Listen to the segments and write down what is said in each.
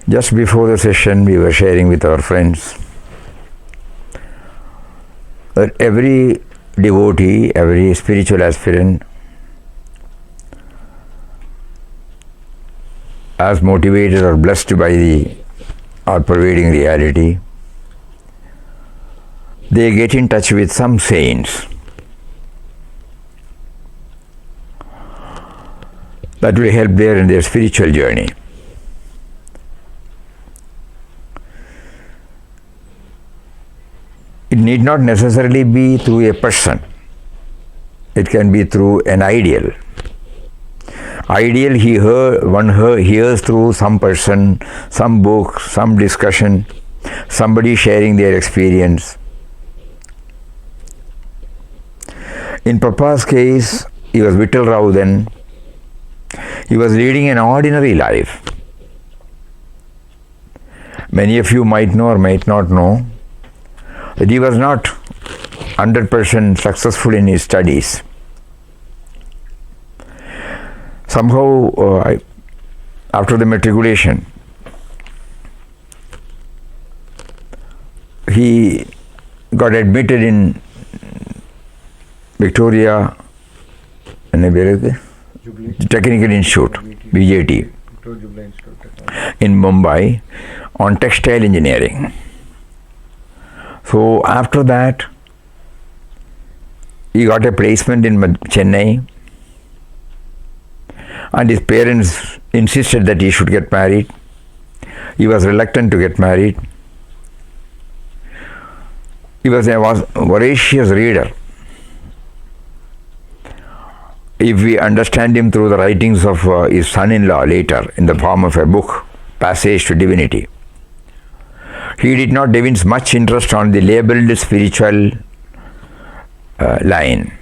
Just before the session, we were sharing with our friends that every devotee, every spiritual aspirant, as motivated or blessed by the all-pervading reality, they get in touch with some saints that will help them in their spiritual journey. It need not necessarily be through a person. It can be through an ideal. Ideal one hears through some person, some book, some discussion, somebody sharing their experience. In Papa's case, he was Vittal Rao then. He was leading an ordinary life. Many of you might know or might not know that he was not 100% successful in his studies. Somehow, after the matriculation, he got admitted in Victoria Technical Institute, BJT, in Mumbai on textile engineering. So after that, he got a placement in Chennai, and his parents insisted that he should get married. He was reluctant to get married. He was a voracious reader. If we understand him through the writings of his son-in-law later in the form of a book, Passage to Divinity, he did not evince much interest on the labeled spiritual line.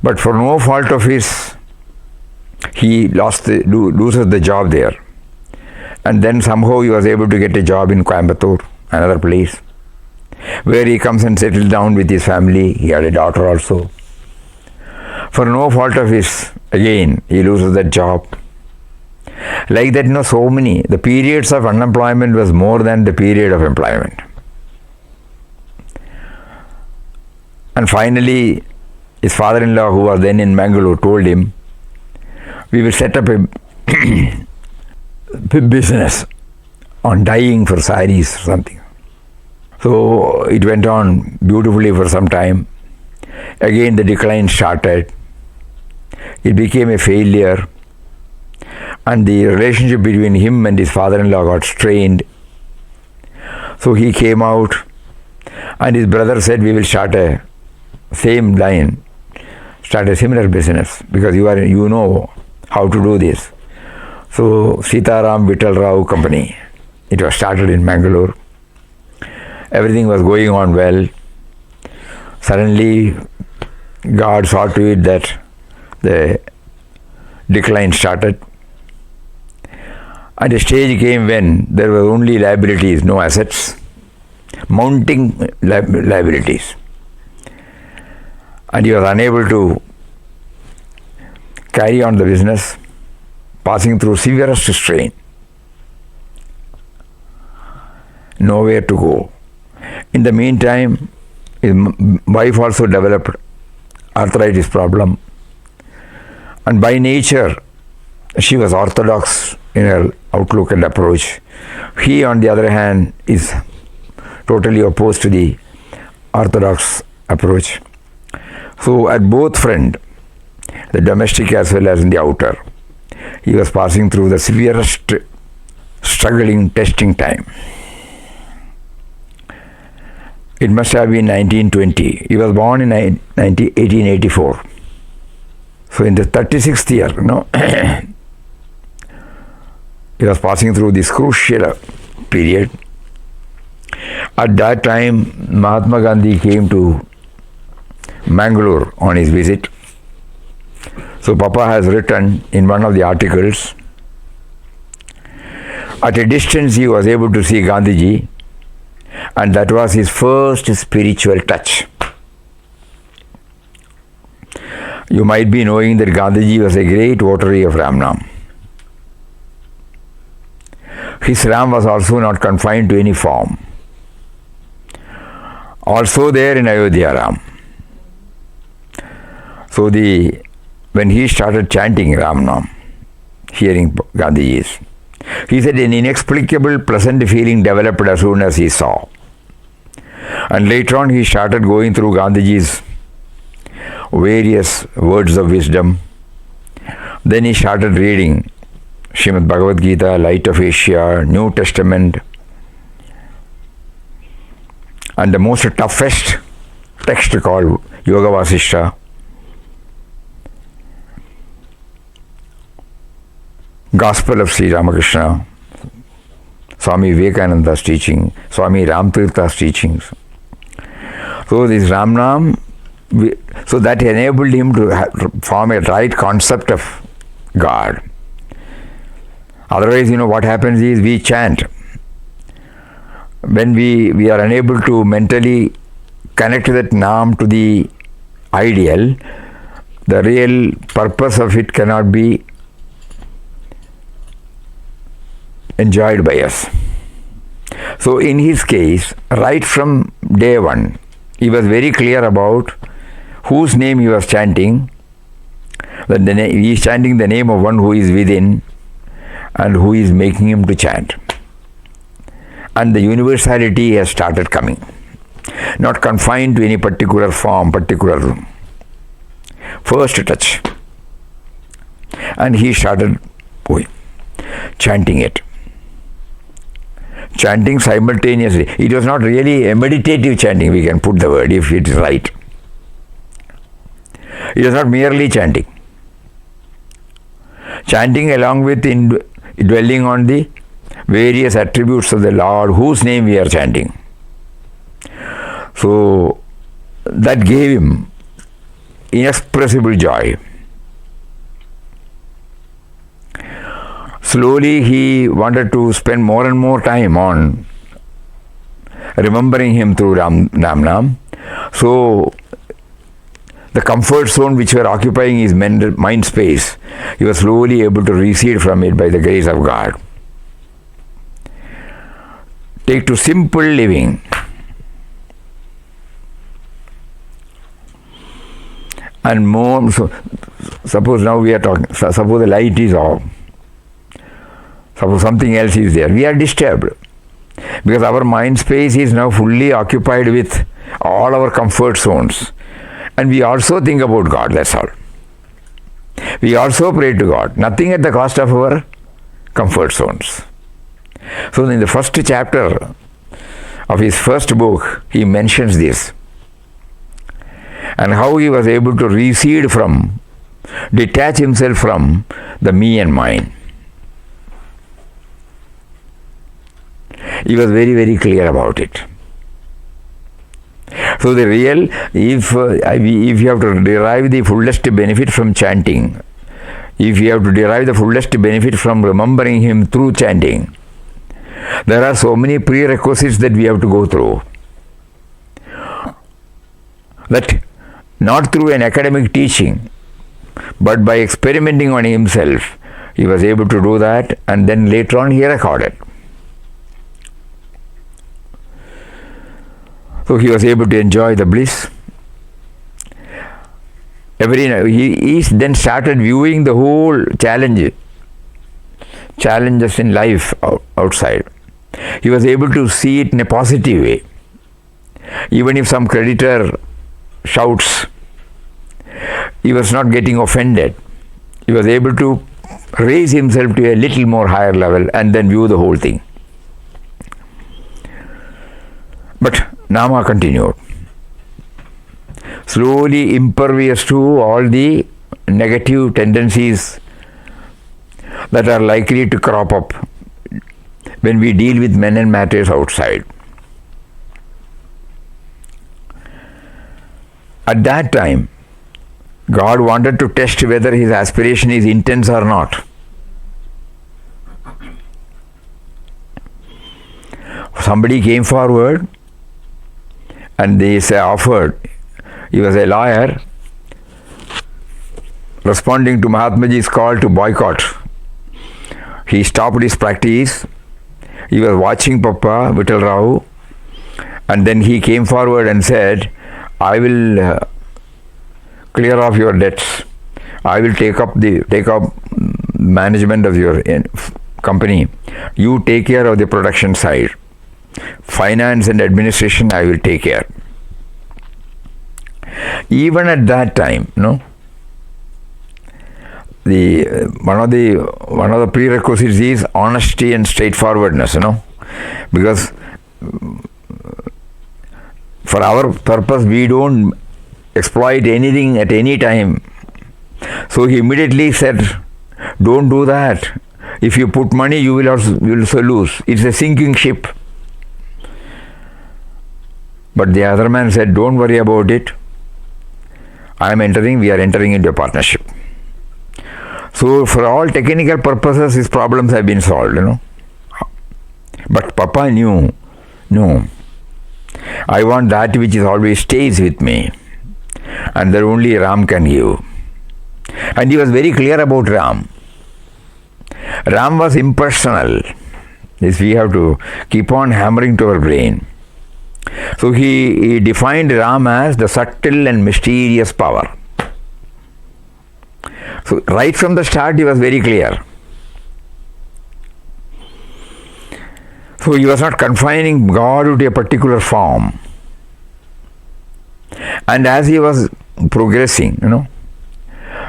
But for no fault of his, he loses the job there. And then somehow he was able to get a job in Coimbatore, another place, where he comes and settles down with his family. He had a daughter also. For no fault of his, again, he loses that job. Like that, so many. The periods of unemployment was more than the period of employment. And finally, his father-in-law, who was then in Mangalore, told him, we will set up a business on dyeing for saris or something. So it went on beautifully for some time. Again the decline started. It became a failure, and the relationship between him and his father-in-law got strained. So he came out, and his brother said, we will start a same line, start a similar business, because you know how to do this. So Sitaram Vittal Rao Company, it was started in Mangalore. Everything was going on well. Suddenly God saw to it that the decline started, and a stage came when there were only liabilities, no assets, mounting liabilities, and he was unable to carry on the business, passing through severest strain, nowhere to go. In the meantime, his wife also developed arthritis problem, and by nature she was orthodox in her outlook and approach. He, on the other hand, is totally opposed to the orthodox approach. So at both front, the domestic as well as in the outer, he was passing through the severest struggling testing time. It must have been 1920. He was born in 1884. So in the 36th year, he was passing through this crucial period. At that time, Mahatma Gandhi came to Mangalore on his visit. So Papa has written in one of the articles, at a distance he was able to see Gandhiji, and that was his first spiritual touch. You might be knowing that Gandhiji was a great votary of Ram Nam. His Ram was also not confined to any form. Also there in Ayodhya Ram. So when he started chanting Ram Nam, hearing Gandhiji's, he said an inexplicable pleasant feeling developed as soon as he saw. And later on he started going through Gandhiji's various words of wisdom. Then he started reading Srimad Bhagavad Gita, Light of Asia, New Testament, and the most toughest text called Yoga Vasishta, Gospel of Sri Ramakrishna, Swami Vivekananda's teaching, Swami Ramtirtha's teachings. So this Ramnam, so that enabled him to form a right concept of God. Otherwise, what happens is we chant. When we are unable to mentally connect that Nam to the ideal, the real purpose of it cannot be enjoyed by us. So in his case, right from day one, he was very clear about whose name he was chanting. That he is chanting the name of one who is within and who is making him to chant. And the universality has started coming, not confined to any particular form, particular first touch. And he started chanting it. Chanting simultaneously. It was not really a meditative chanting, we can put the word if it is right. It was not merely chanting. Chanting along with dwelling on the various attributes of the Lord whose name we are chanting. So that gave him inexpressible joy. Slowly he wanted to spend more and more time on remembering him through Nam. So the comfort zone which were occupying his mind space, he was slowly able to recede from it by the grace of God. Take to simple living. And more, so suppose now we are talking, suppose the light is off. Suppose something else is there. We are disturbed because our mind space is now fully occupied with all our comfort zones. And we also think about God, that's all. We also pray to God, nothing at the cost of our comfort zones. So in the first chapter of his first book, he mentions this. And how he was able to recede from, detach himself from the me and mine. He was very, very clear about it. So the real, if you have to derive the fullest benefit from chanting, if you have to derive the fullest benefit from remembering him through chanting, there are so many prerequisites that we have to go through. That not through an academic teaching, but by experimenting on himself, he was able to do that, and then later on he recorded. So he was able to enjoy the bliss. Every night he then started viewing the whole challenges in life outside. He was able to see it in a positive way. Even if some creditor shouts, he was not getting offended. He was able to raise himself to a little more higher level and then view the whole thing. But Nama continued, slowly impervious to all the negative tendencies that are likely to crop up when we deal with men and matters outside. At that time, God wanted to test whether his aspiration is intense or not. Somebody came forward and they offered, he was a lawyer, responding to Mahatmaji's call to boycott. He stopped his practice He was watching Papa, Vittal Rao, and then he came forward and said, I will clear off your debts. I will take up management of your company. You take care of the production side. Finance and administration I will take care. Even at that time, one of the prerequisites is honesty and straightforwardness, because for our purpose we don't exploit anything at any time. So he immediately said, don't do that. If you put money, you will also lose. It's a sinking ship. But the other man said, don't worry about it. We are entering into a partnership. So for all technical purposes, his problems have been solved, But Papa knew, no, I want that which is always stays with me, and that only Ram can give. And he was very clear about Ram. Ram was impersonal. This we have to keep on hammering to our brain. So he defined Ram as the subtle and mysterious power. So right from the start he was very clear. So he was not confining God to a particular form. And as he was progressing,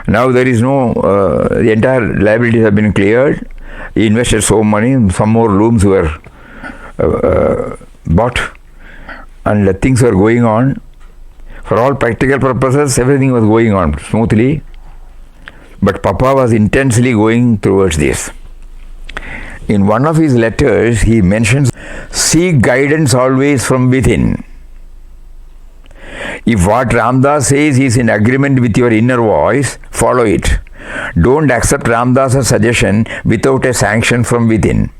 now there is no, the entire liabilities have been cleared. He invested so money, some more rooms were bought, and things were going on. For all practical purposes, everything was going on smoothly. But Papa was intensely going towards this. In one of his letters, he mentions, seek guidance always from within. If what Ramdas says is in agreement with your inner voice, follow it. Don't accept Ramdas's suggestion without a sanction from within.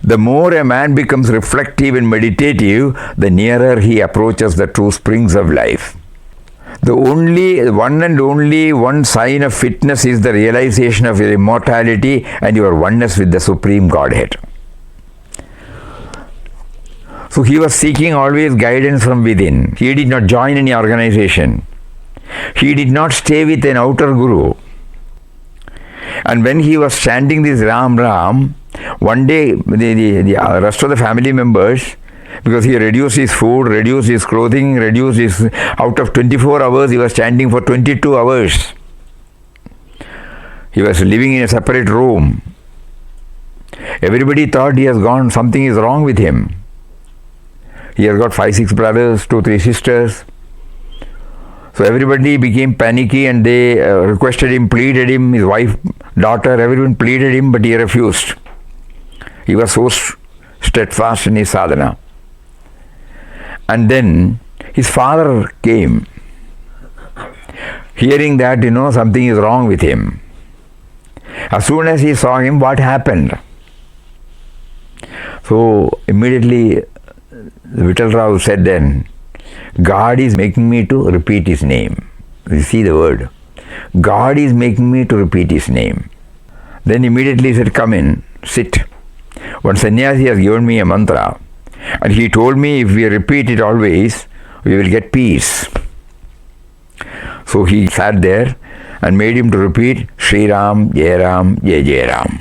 The more a man becomes reflective and meditative, the nearer he approaches the true springs of life. The only one sign of fitness is the realization of your immortality and your oneness with the Supreme Godhead. So he was seeking always guidance from within. He did not join any organization. He did not stay with an outer guru. And when he was chanting this Ram Ram, one day the rest of the family members, because he reduced his food, reduced his clothing, out of 24 hours, he was chanting for 22 hours. He was living in a separate room. Everybody thought he has gone, something is wrong with him. He has got 5-6 brothers, 2-3 sisters. So everybody became panicky and they requested him, pleaded him, his wife, daughter, everyone pleaded him, but he refused. He was so steadfast in his sadhana. And then his father came, hearing that, something is wrong with him. As soon as he saw him, what happened? So immediately Vittal Rao said then, God is making me to repeat his name. You see the word. God is making me to repeat his name. Then immediately he said, come in, sit. One sannyasi has given me a mantra, and he told me if we repeat it always, we will get peace. So he sat there and made him to repeat Shri Ram, Jai Ram, Jai Jai Ram.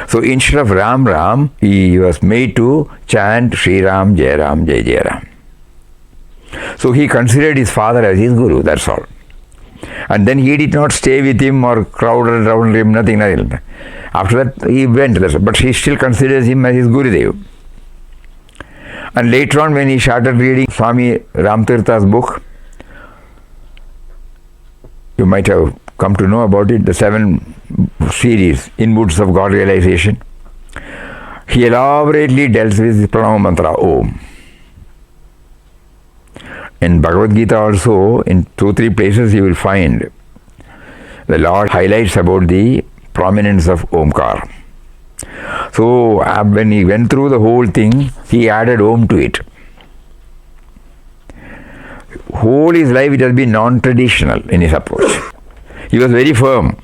So instead of Ram Ram, he was made to chant Shri Ram, Jai Ram, Jai Jai Ram. So he considered his father as his guru, that's all. And then he did not stay with him or crowd around him, nothing. After that he went, but he still considers him as his Gurudev. And later on when he started reading Swami Ramtirtha's book, you might have come to know about it, the 7 series, Inputs of God Realization, he elaborately dealt with the pranama mantra Om. In Bhagavad Gita also, in 2-3 places you will find the Lord highlights about the prominence of Omkar. So when he went through the whole thing, he added Om to it. Whole his life it has been non-traditional in his approach. He was very firm.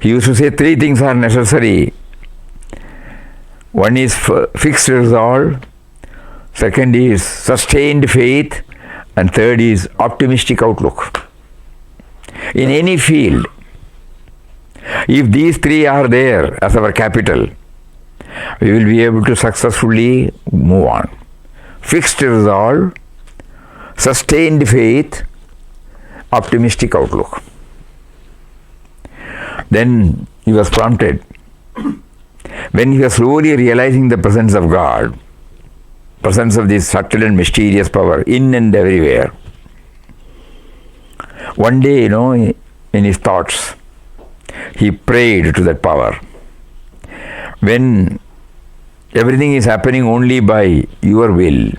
He used to say three things are necessary. One is fixed resolve, second is sustained faith, and third is optimistic outlook. In any field, if these three are there as our capital, we will be able to successfully move on. Fixed resolve, sustained faith, optimistic outlook. Then he was prompted. When he was slowly realizing the presence of God, presence of this subtle and mysterious power in and everywhere, one day, in his thoughts, he prayed to that power. When everything is happening only by your will,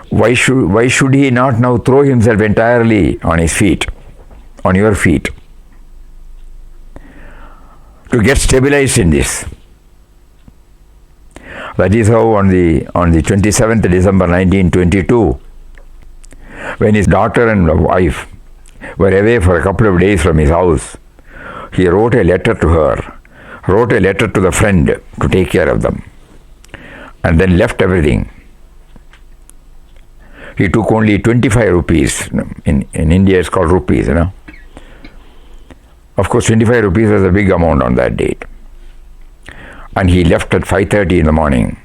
why should he not now throw himself entirely on his feet, on your feet, to get stabilized in this? That is how on the 27th December 1922, when his daughter and wife were away for a couple of days from his house, he wrote a letter to her, wrote a letter to the friend to take care of them, and then left everything. He took only 25 rupees. In India it's called rupees, Of course 25 rupees was a big amount on that date. And he left at 5:30 in the morning.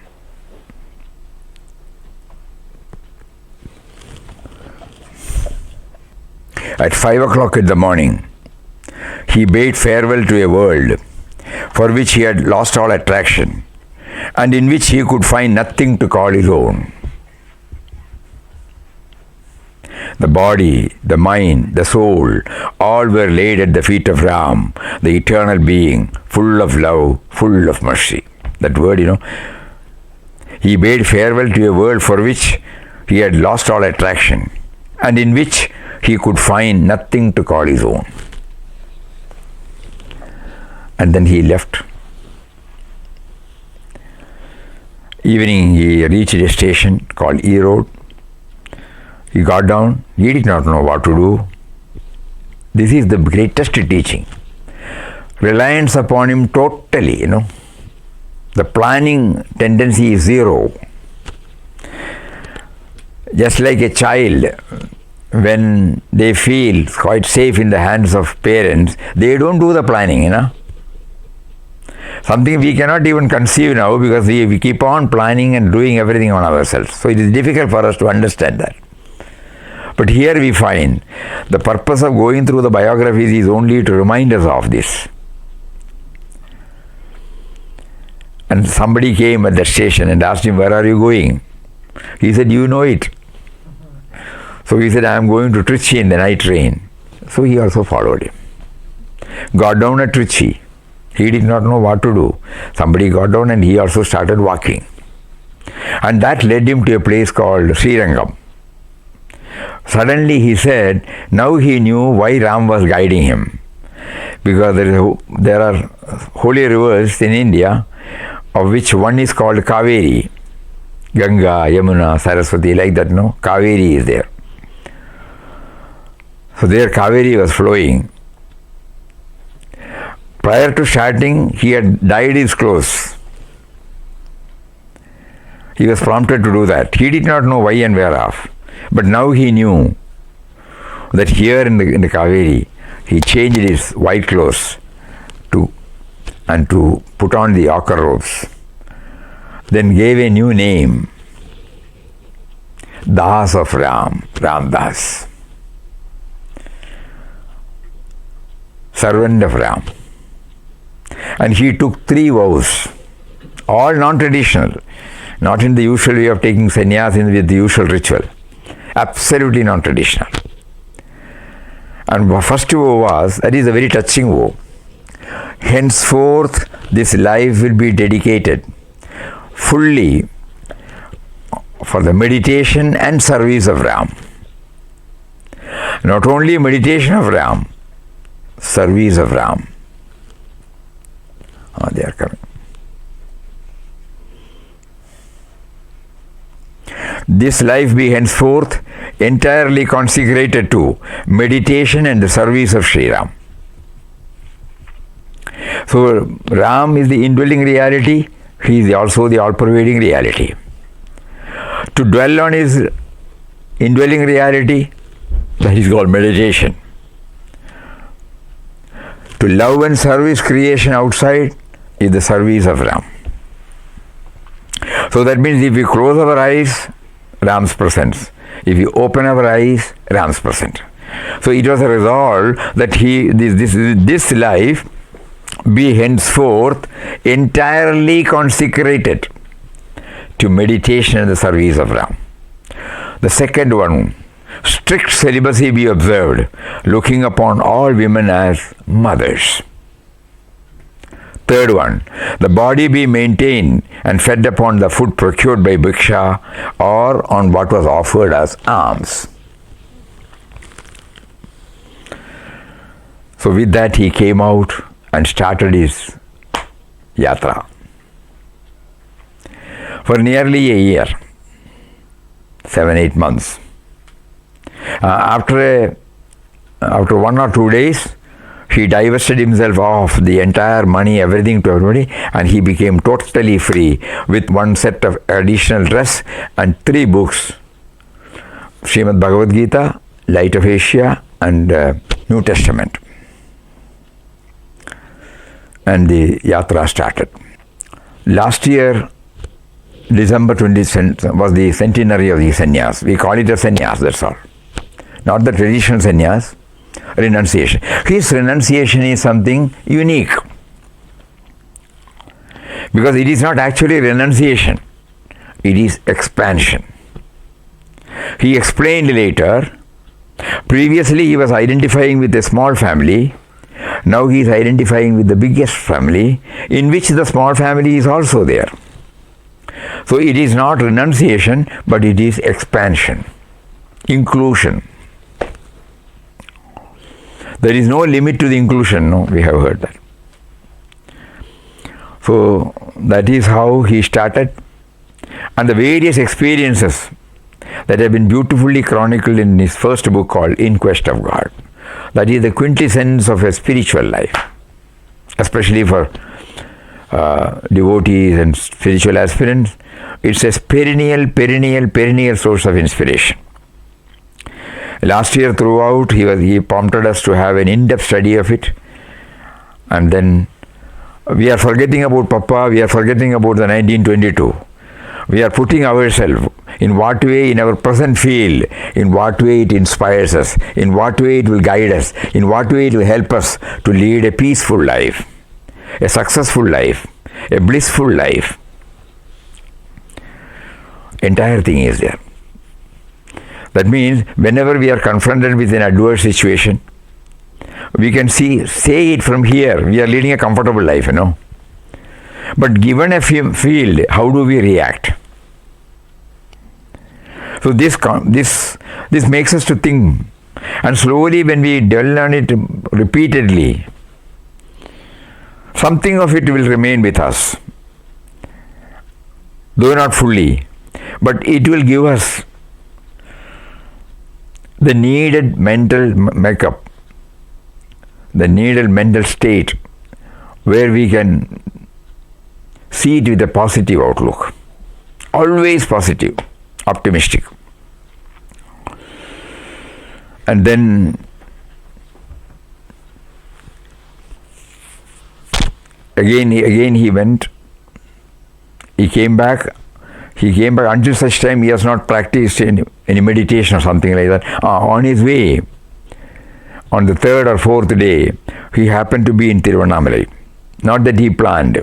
At 5 o'clock in the morning, he bade farewell to a world for which he had lost all attraction and in which he could find nothing to call his own. The body, the mind, the soul, all were laid at the feet of Ram, the eternal being, full of love, full of mercy. That word, He bade farewell to a world for which he had lost all attraction and in which he could find nothing to call his own. And then he left. Evening he reached a station called E Road. He got down. He did not know what to do. This is the greatest teaching. Reliance upon him totally, The planning tendency is zero. Just like a child, when they feel quite safe in the hands of parents, they don't do the planning, Something we cannot even conceive now because we keep on planning and doing everything on ourselves. So it is difficult for us to understand that. But here we find the purpose of going through the biographies is only to remind us of this. And somebody came at the station and asked him, "Where are you going?" He said, "You know it." So he said, "I am going to Trichy in the night train." So he also followed him. Got down at Trichy. He did not know what to do. Somebody got down and he also started walking. And that led him to a place called Srirangam. Suddenly he said, now he knew why Ram was guiding him. Because there are holy rivers in India, of which one is called Kaveri. Ganga, Yamuna, Saraswati, like that, Kaveri is there. So there Kaveri was flowing. Prior to starting, he had dyed his clothes. He was prompted to do that. He did not know why and whereof. But now he knew that here in the Kaveri, he changed his white clothes to put on the ochre robes. Then gave a new name, Das of Ram, Ramdas. Servant of Ram. And he took 3 vows, all non-traditional, not in the usual way of taking sannyas with the usual ritual, absolutely non-traditional. And the first vow was, that is a very touching vow, henceforth this life will be dedicated fully for the meditation and service of Ram. Not only meditation of Ram, service of Ram. They are coming. This life be henceforth entirely consecrated to meditation and the service of Sri Ram. So Ram is the indwelling reality, he is also the all-pervading reality. To dwell on his indwelling reality, that is called meditation. To love and service creation outside is the service of Ram. So that means if we close our eyes, Ram's presence. If we open our eyes, Ram's present. So it was a resolve that this life be henceforth entirely consecrated to meditation and the service of Ram. The second one, strict celibacy be observed, looking upon all women as mothers. Third one, the body be maintained and fed upon the food procured by bhiksha or on what was offered as alms. So with that he came out and started his yatra. For nearly a year, 7-8 months. After 1 or 2 days, he divested himself of the entire money, everything to everybody, and he became totally free with one set of additional dress and 3 books, Srimad Bhagavad Gita, Light of Asia, and New Testament. And the yatra started. Last year, December 20th was the centenary of the sannyas. We call it a sannyas, that's all. Not the traditional sannyas, renunciation. His renunciation is something unique. Because it is not actually renunciation, it is expansion. He explained later, previously he was identifying with a small family, now he is identifying with the biggest family, in which the small family is also there. So it is not renunciation, but it is expansion, inclusion. There is no limit to the inclusion, no, we have heard that. So that is how he started, and the various experiences that have been beautifully chronicled in his first book called In Quest of God. That is the quintessence of a spiritual life, especially for devotees and spiritual aspirants. It's a perennial source of inspiration. Last year throughout, he prompted us to have an in-depth study of it, and then we are forgetting about Papa, we are forgetting about the 1922. We are putting ourselves in what way in our present field, in what way it inspires us, in what way it will guide us, in what way it will help us to lead a peaceful life, a successful life, a blissful life. Entire thing is there. That means whenever we are confronted with an adverse situation, we can say it from here, we are leading a comfortable life, But given a field, how do we react? So this makes us to think, and slowly when we dwell on it repeatedly, something of it will remain with us, though not fully, but it will give us the needed mental makeup, the needed mental state where we can see it with a positive outlook, always positive, optimistic. And then again he went, he came back until such time he has not practiced any meditation or something like that. On his way, on the 3rd or 4th day, he happened to be in Tiruvannamalai. Not that he planned.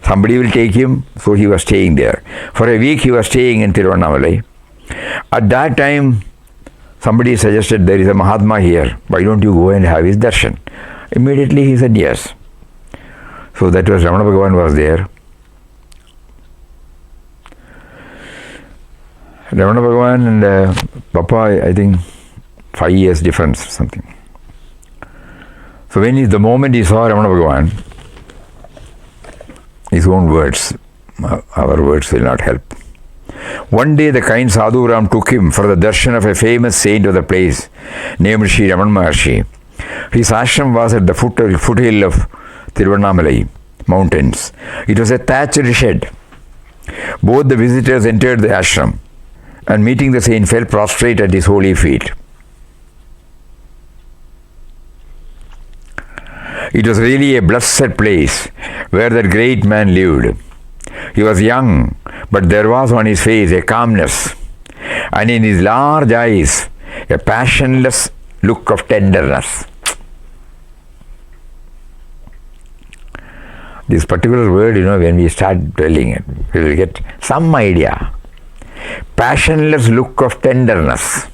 Somebody will take him, so he was staying there. For a week he was staying in Tiruvannamalai. At that time, somebody suggested, there is a Mahatma here, why don't you go and have his darshan? Immediately he said yes. So that was Ramana Bhagavan was there. Ramana Bhagavan and Papa, I think 5 years difference or something. So the moment he saw Ramana Bhagavan, his own words, our words will not help. One day the kind Sadhu Ram took him for the darshan of a famous saint of the place named Sri Raman Maharshi. His ashram was at the foothill of Tiruvannamalai mountains. It was a thatched shed. Both the visitors entered the ashram and meeting the saint fell prostrate at his holy feet. It was really a blessed place where that great man lived. He was young, but there was on his face a calmness, and in his large eyes a passionless look of tenderness. This particular word, when we start telling it, we will get some idea. Passionless look of tenderness,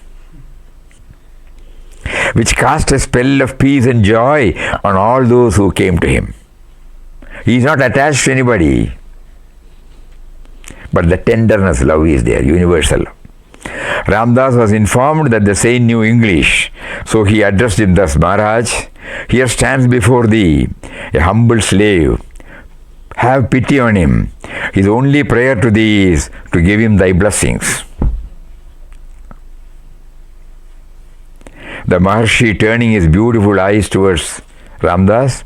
which cast a spell of peace and joy on all those who came to him. He is not attached to anybody, but the tenderness, love is there, universal. Ramdas was informed that the saint knew English, so he addressed him thus: Maharaj, here stands before thee a humble slave. Have pity on him. His only prayer to thee is to give him thy blessings. The Maharshi, turning his beautiful eyes towards Ramdas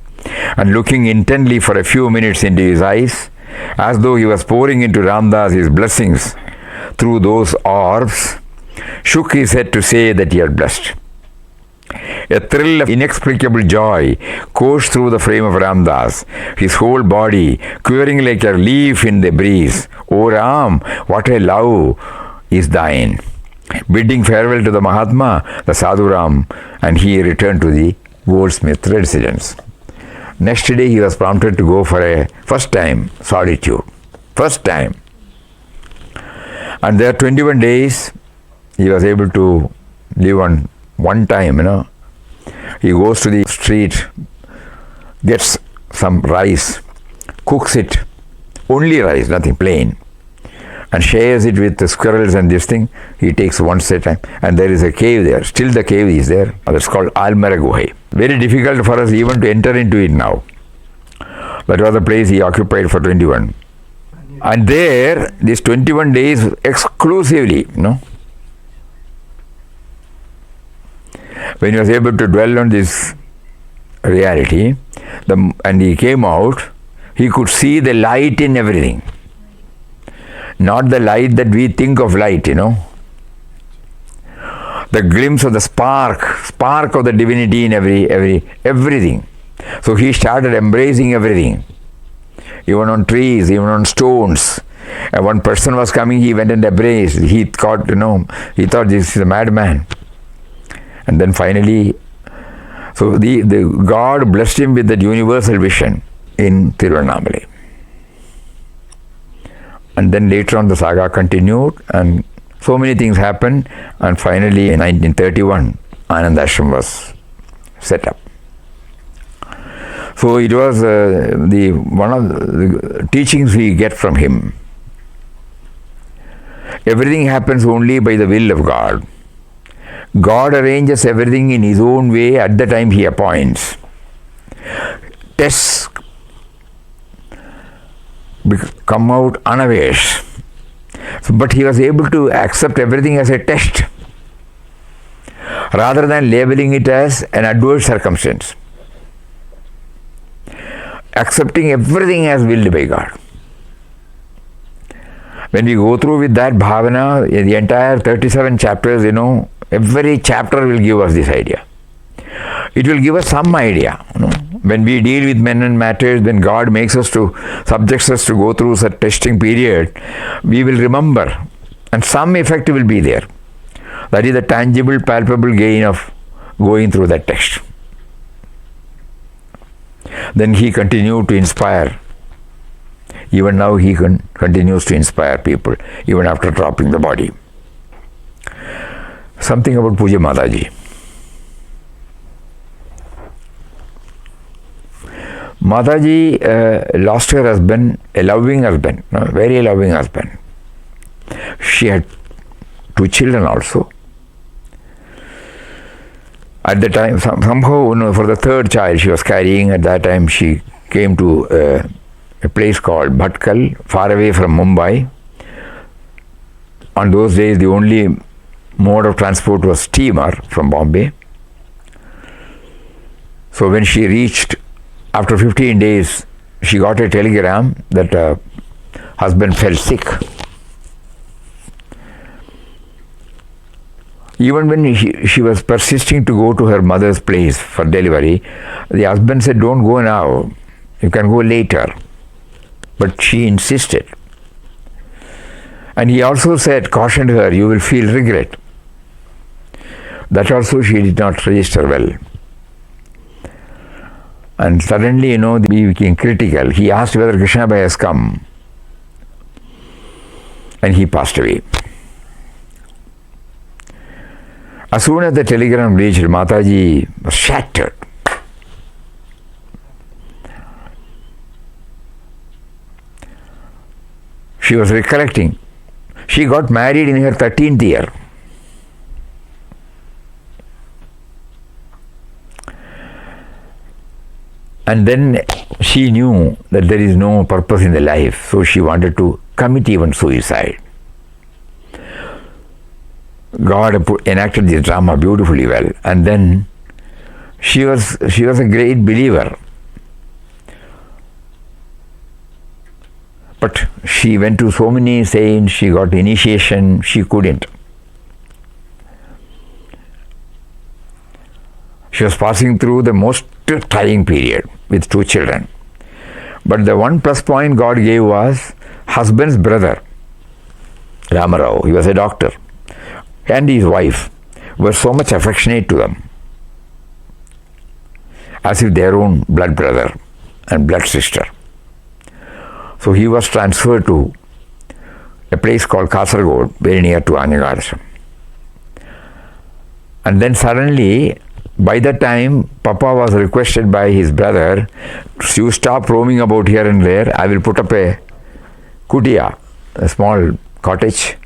and looking intently for a few minutes into his eyes, as though he was pouring into Ramdas his blessings through those orbs, shook his head to say that he had blessed. A thrill of inexplicable joy coursed through the frame of Ramdas, his whole body quivering like a leaf in the breeze. O Ram, what a love is thine! Bidding farewell to the Mahatma, the Sadhu Ram, and he returned to the goldsmith residence. Next day he was prompted to go for a first time solitude. First time. And there 21 days he was able to live on one time, He goes to the street, gets some rice, cooks it, only rice, nothing, plain, and shares it with the squirrels and this thing. He takes one at a time. And there is a cave there. Still the cave is there. That's called Almara Guhai. Very difficult for us even to enter into it now. That was the place he occupied for 21. And there, these 21 days exclusively, when he was able to dwell on this reality, and he came out, he could see the light in everything. Not the light that we think of light, The glimpse of the spark of the divinity in everything. So he started embracing everything, even on trees, even on stones. And one person was coming, he went and embraced. He thought, he thought this is a madman. And then finally, so the God blessed him with that universal vision in Tiruvannamalai. And then later on the saga continued, and so many things happened, and finally in 1931 Ananda Ashram was set up. So it was one of the teachings we get from him. Everything happens only by the will of God. God arranges everything in his own way at the time he appoints. Tests come out unawares. But he was able to accept everything as a test rather than labeling it as an adverse circumstance. Accepting everything as willed by God. When we go through with that bhavana, the entire 37 chapters, every chapter will give us this idea. It will give us some idea. When we deal with men and matters, when God subjects us to go through such testing period, we will remember, and some effect will be there. That is the tangible, palpable gain of going through that test. Then he continued to inspire. Even now he continues to inspire people, even after dropping the body. Something about Pujya Mataji. Mataji lost her husband, a loving husband, very loving husband. She had 2 children also. At the time, somehow, for the 3rd child she was carrying, at that time she came to a place called Bhatkal, far away from Mumbai. On those days, the only mode of transport was steamer from Bombay. So when she reached after 15 days, she got a telegram that her husband fell sick. Even when she was persisting to go to her mother's place for delivery, the husband said, "Don't go now, you can go later." But she insisted. And he also said, cautioned her, "You will feel regret." That also she did not register well. And suddenly, he became critical. He asked whether Krishna Bhai has come. And he passed away. As soon as the telegram reached, Mataji was shattered. She was recollecting. She got married in her 13th year. And then she knew that there is no purpose in the life, so she wanted to commit even suicide. God enacted this drama beautifully well, and then she was a great believer. But she went to so many saints, she got initiation, she couldn't. She was passing through the most trying period with 2 children. But the one plus point God gave was husband's brother, Ramarao. He was a doctor. And his wife were so much affectionate to them, as if their own blood brother and blood sister. So he was transferred to a place called Kasaragod, very near to Anyagadashram. And then suddenly, by that time, Papa was requested by his brother, "You stop roaming about here and there. I will put up a kutia, a small cottage,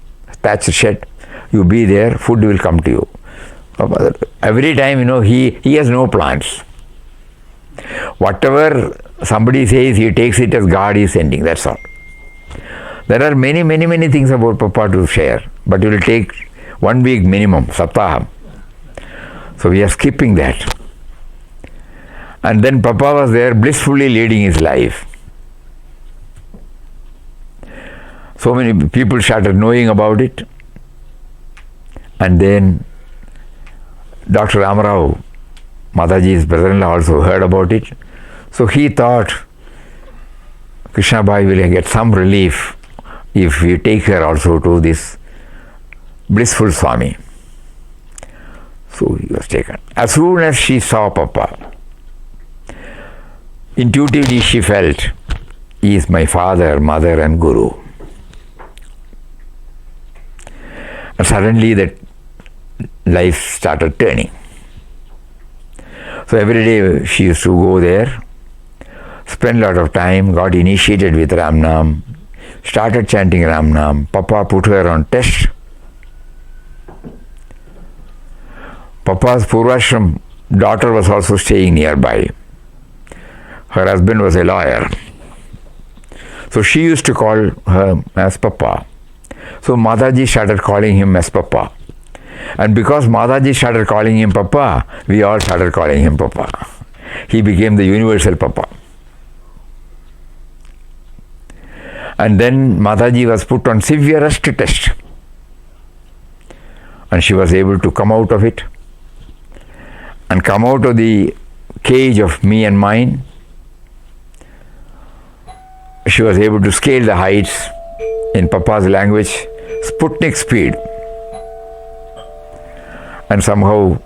thatched shed. You be there, food will come to you." Every time, he has no plans. Whatever somebody says, he takes it as God is sending, that's all. There are many, many, many things about Papa to share, but it will take 1 week minimum, saptaham. So we are skipping that. And then Papa was there blissfully leading his life. So many people started knowing about it. And then Dr. Ramarao, Mataji's brother-in-law, also heard about it. So he thought Krishna Bhai will get some relief if we take her also to this blissful Swami. So he was taken. As soon as she saw Papa, intuitively she felt, he is my father, mother and guru. And suddenly that life started turning. So every day she used to go there, spend a lot of time, got initiated with Ram Nam, started chanting Ram Nam. Papa put her on test. Papa's Purvashram daughter was also staying nearby. Her husband was a lawyer. So she used to call her as Papa. So Mataji started calling him as Papa. And because Mataji started calling him Papa, we all started calling him Papa. He became the universal Papa. And then Mataji was put on severest test. And she was able to come out of it. And come out of the cage of me and mine. She was able to scale the heights, in Papa's language, Sputnik speed. And somehow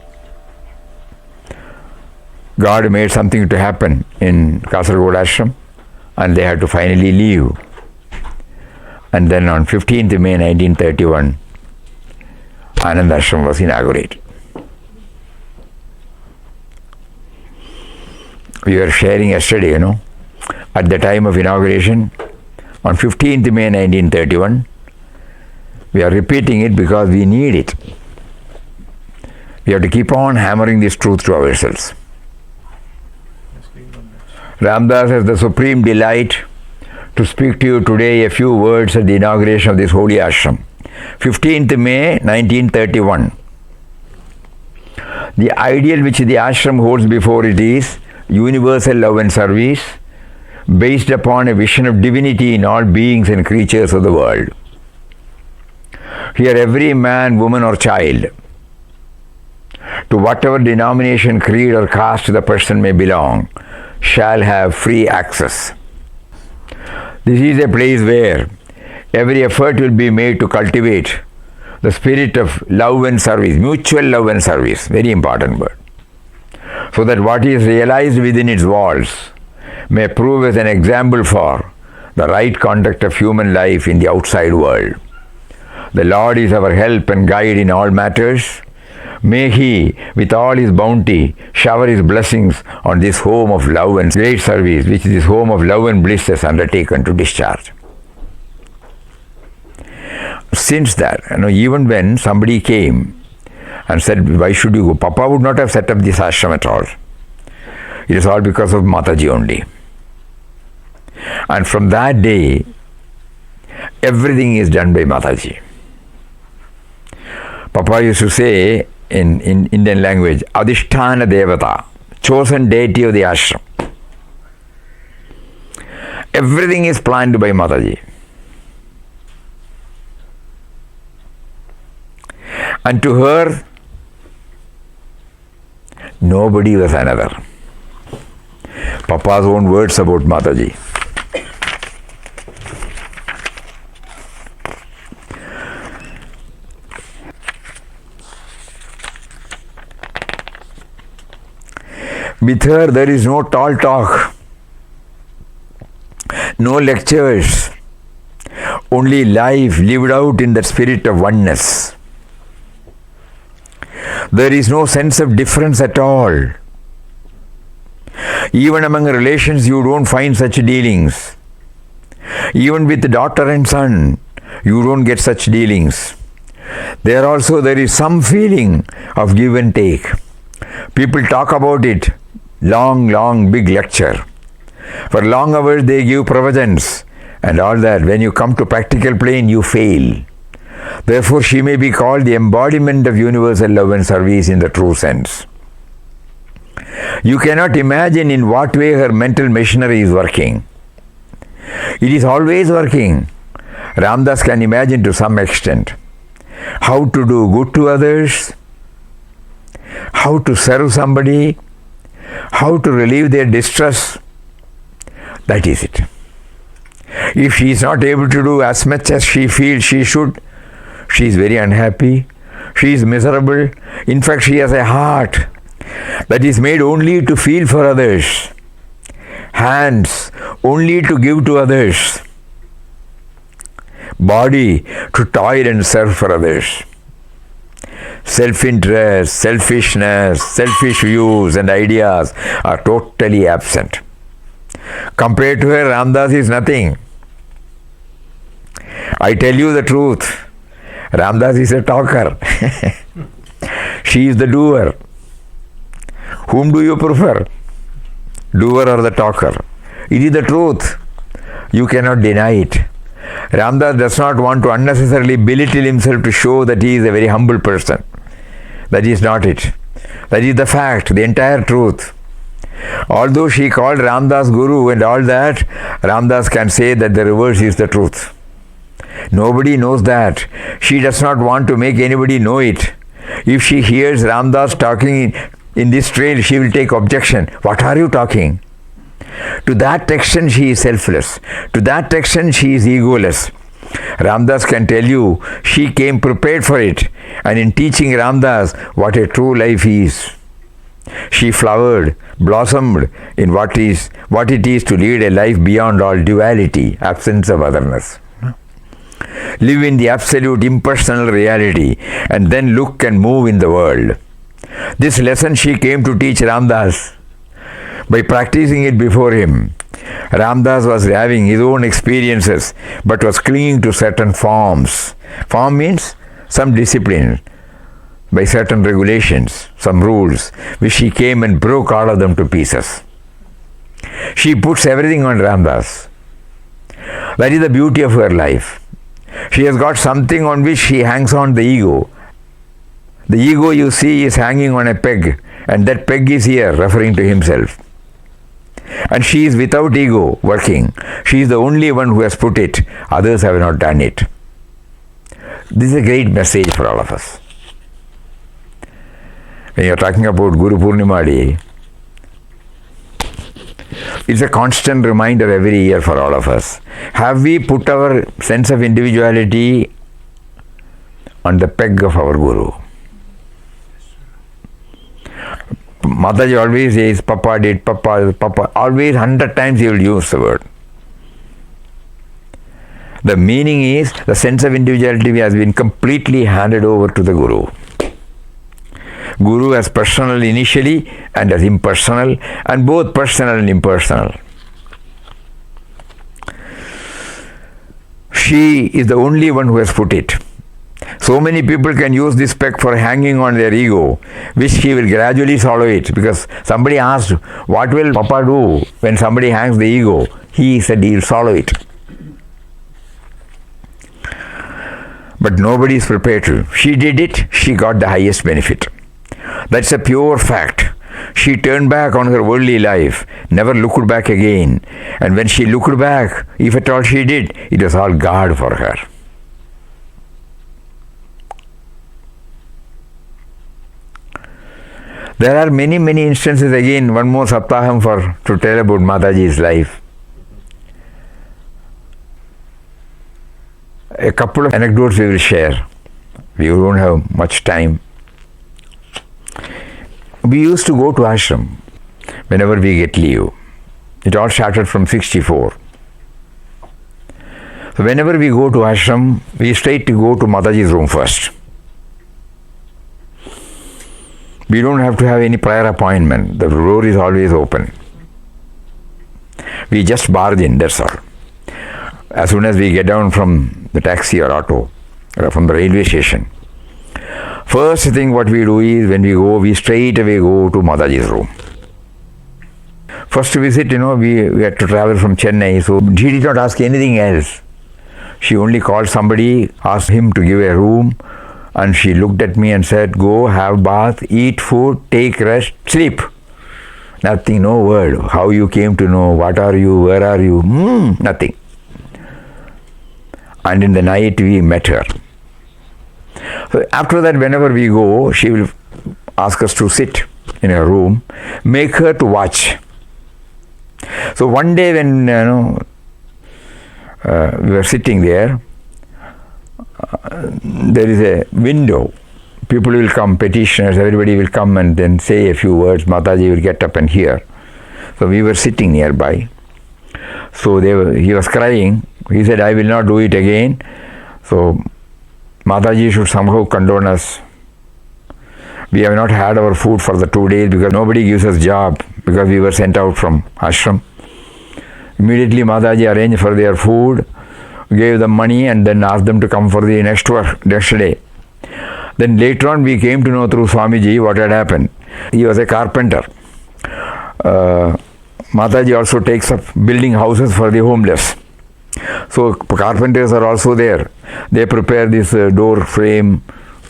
God made something to happen in Kasaragod Ashram, and they had to finally leave. And then on 15th May 1931, Anand Ashram was inaugurated. We were sharing yesterday, at the time of inauguration, on 15th May 1931, we are repeating it because we need it. We have to keep on hammering this truth to ourselves. Ramdas has the supreme delight to speak to you today a few words at the inauguration of this holy ashram. 15th May 1931. The ideal which the ashram holds before it is universal love and service based upon a vision of divinity in all beings and creatures of the world. Here every man, woman or child, to whatever denomination, creed or caste the person may belong, shall have free access. This is a place where every effort will be made to cultivate the spirit of love and service, mutual love and service, very important word, so that what is realized within its walls may prove as an example for the right conduct of human life in the outside world. The Lord is our help and guide in all matters. May He, with all His bounty, shower His blessings on this home of love and great service, which this home of love and bliss has undertaken to discharge. Since that, even when somebody came and said, why should you go? Papa would not have set up this ashram at all. It is all because of Mataji only. And from that day, everything is done by Mataji. Papa used to say in Indian language, Adhisthana Devata, chosen deity of the ashram. Everything is planned by Mataji. And to her, nobody was another. Papa's own words about Mataji. With her, there is no tall talk, no lectures, only life lived out in the spirit of oneness. There is no sense of difference at all. Even among relations, you don't find such dealings. Even with daughter and son, you don't get such dealings. There also, there is some feeling of give and take. People talk about it. Long, big lecture. For long hours they give pravachans and all that. When you come to practical plane, you fail. Therefore, she may be called the embodiment of universal love and service in the true sense. You cannot imagine in what way her mental machinery is working. It is always working. Ramdas can imagine to some extent how to do good to others, how to serve somebody, how to relieve their distress. That is it. If she is not able to do as much as she feels she should, she is very unhappy, she is miserable. In fact, she has a heart that is made only to feel for others, hands only to give to others, body to toil and serve for others. Self-interest, selfishness, selfish views and ideas are totally absent. Compared to her, Ramdas is nothing. I tell you the truth. Ramdas is a talker. She is the doer. Whom do you prefer? Doer or the talker? It is the truth. You cannot deny it. Ramdas does not want to unnecessarily belittle himself to show that he is a very humble person. That is not it. That is the fact, the entire truth. Although she called Ramdas Guru and all that, Ramdas can say that the reverse is the truth. Nobody knows that. She does not want to make anybody know it. If she hears Ramdas talking in this trail, she will take objection. What are you talking? To that extent she is selfless. To that extent she is egoless. Ramdas can tell you she came prepared for it, and in teaching Ramdas what a true life is, she flowered, blossomed in what it is to lead a life beyond all duality, absence of otherness. Live in the absolute impersonal reality and then look and move in the world. This lesson she came to teach Ramdas. By practicing it before him, Ramdas was having his own experiences but was clinging to certain forms. Form means some discipline by certain regulations, some rules, which she came and broke all of them to pieces. She puts everything on Ramdas. That is the beauty of her life. She has got something on which she hangs on, the ego. The ego, you see, is hanging on a peg, and that peg is here, referring to himself. And she is without ego working. She is the only one who has put it. Others have not done it. This is a great message for all of us. When you are talking about Guru Purnima Day, it's a constant reminder every year for all of us. Have we put our sense of individuality on the peg of our Guru? Mataji always says, Papa did, Papa. Always 100 times he will use the word. The meaning is the sense of individuality has been completely handed over to the Guru. Guru as personal initially and as impersonal, and both personal and impersonal. She is the only one who has put it. So many people can use this peg for hanging on their ego, which he will gradually swallow it. Because somebody asked, what will Papa do when somebody hangs the ego? He said he will swallow it. But nobody is prepared to. She did it, she got the highest benefit. That's a pure fact. She turned back on her worldly life, never looked back again. And when she looked back, if at all she did, it was all God for her. There are many, many instances. Again, one more saptaham to tell about Mataji's life. A couple of anecdotes we will share. We don't have much time. We used to go to ashram whenever we get leave. It all started from 64. So whenever we go to ashram, we straight to go to Mataji's room first. We don't have to have any prior appointment. The door is always open. We just barge in, that's all. As soon as we get down from the taxi or auto, or from the railway station, first thing what we do is, when we go, we straight away go to Mataji's room. First visit, we had to travel from Chennai, so she did not ask anything else. She only called somebody, asked him to give a room, and she looked at me and said, go, have bath, eat food, take rest, sleep. Nothing, no word. How you came to know, what are you, where are you, nothing. And in the night we met her. So after that, whenever we go, she will ask us to sit in her room, make her to watch. So one day when we were sitting there, there is a window. People will come, petitioners, everybody will come and then say a few words. Mataji will get up and hear. So we were sitting nearby. So he was crying. He said, I will not do it again. So Mataji should somehow condone us. We have not had our food for the 2 days because nobody gives us job, because we were sent out from ashram. Immediately Mataji arranged for their food, gave them money, and then asked them to come for the next day. Then later on we came to know through Swamiji what had happened. He was a carpenter. Mataji also takes up building houses for the homeless. So carpenters are also there. They prepare this door frame,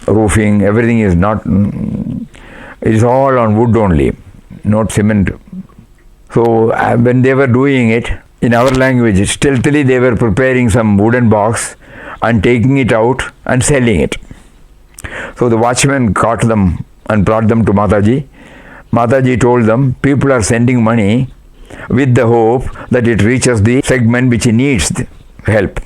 roofing, everything is not, it is all on wood only, not cement. So when they were doing it, in our language, stealthily they were preparing some wooden box and taking it out and selling it. So the watchman caught them and brought them to Mataji. Mataji told them, people are sending money with the hope that it reaches the segment which needs help.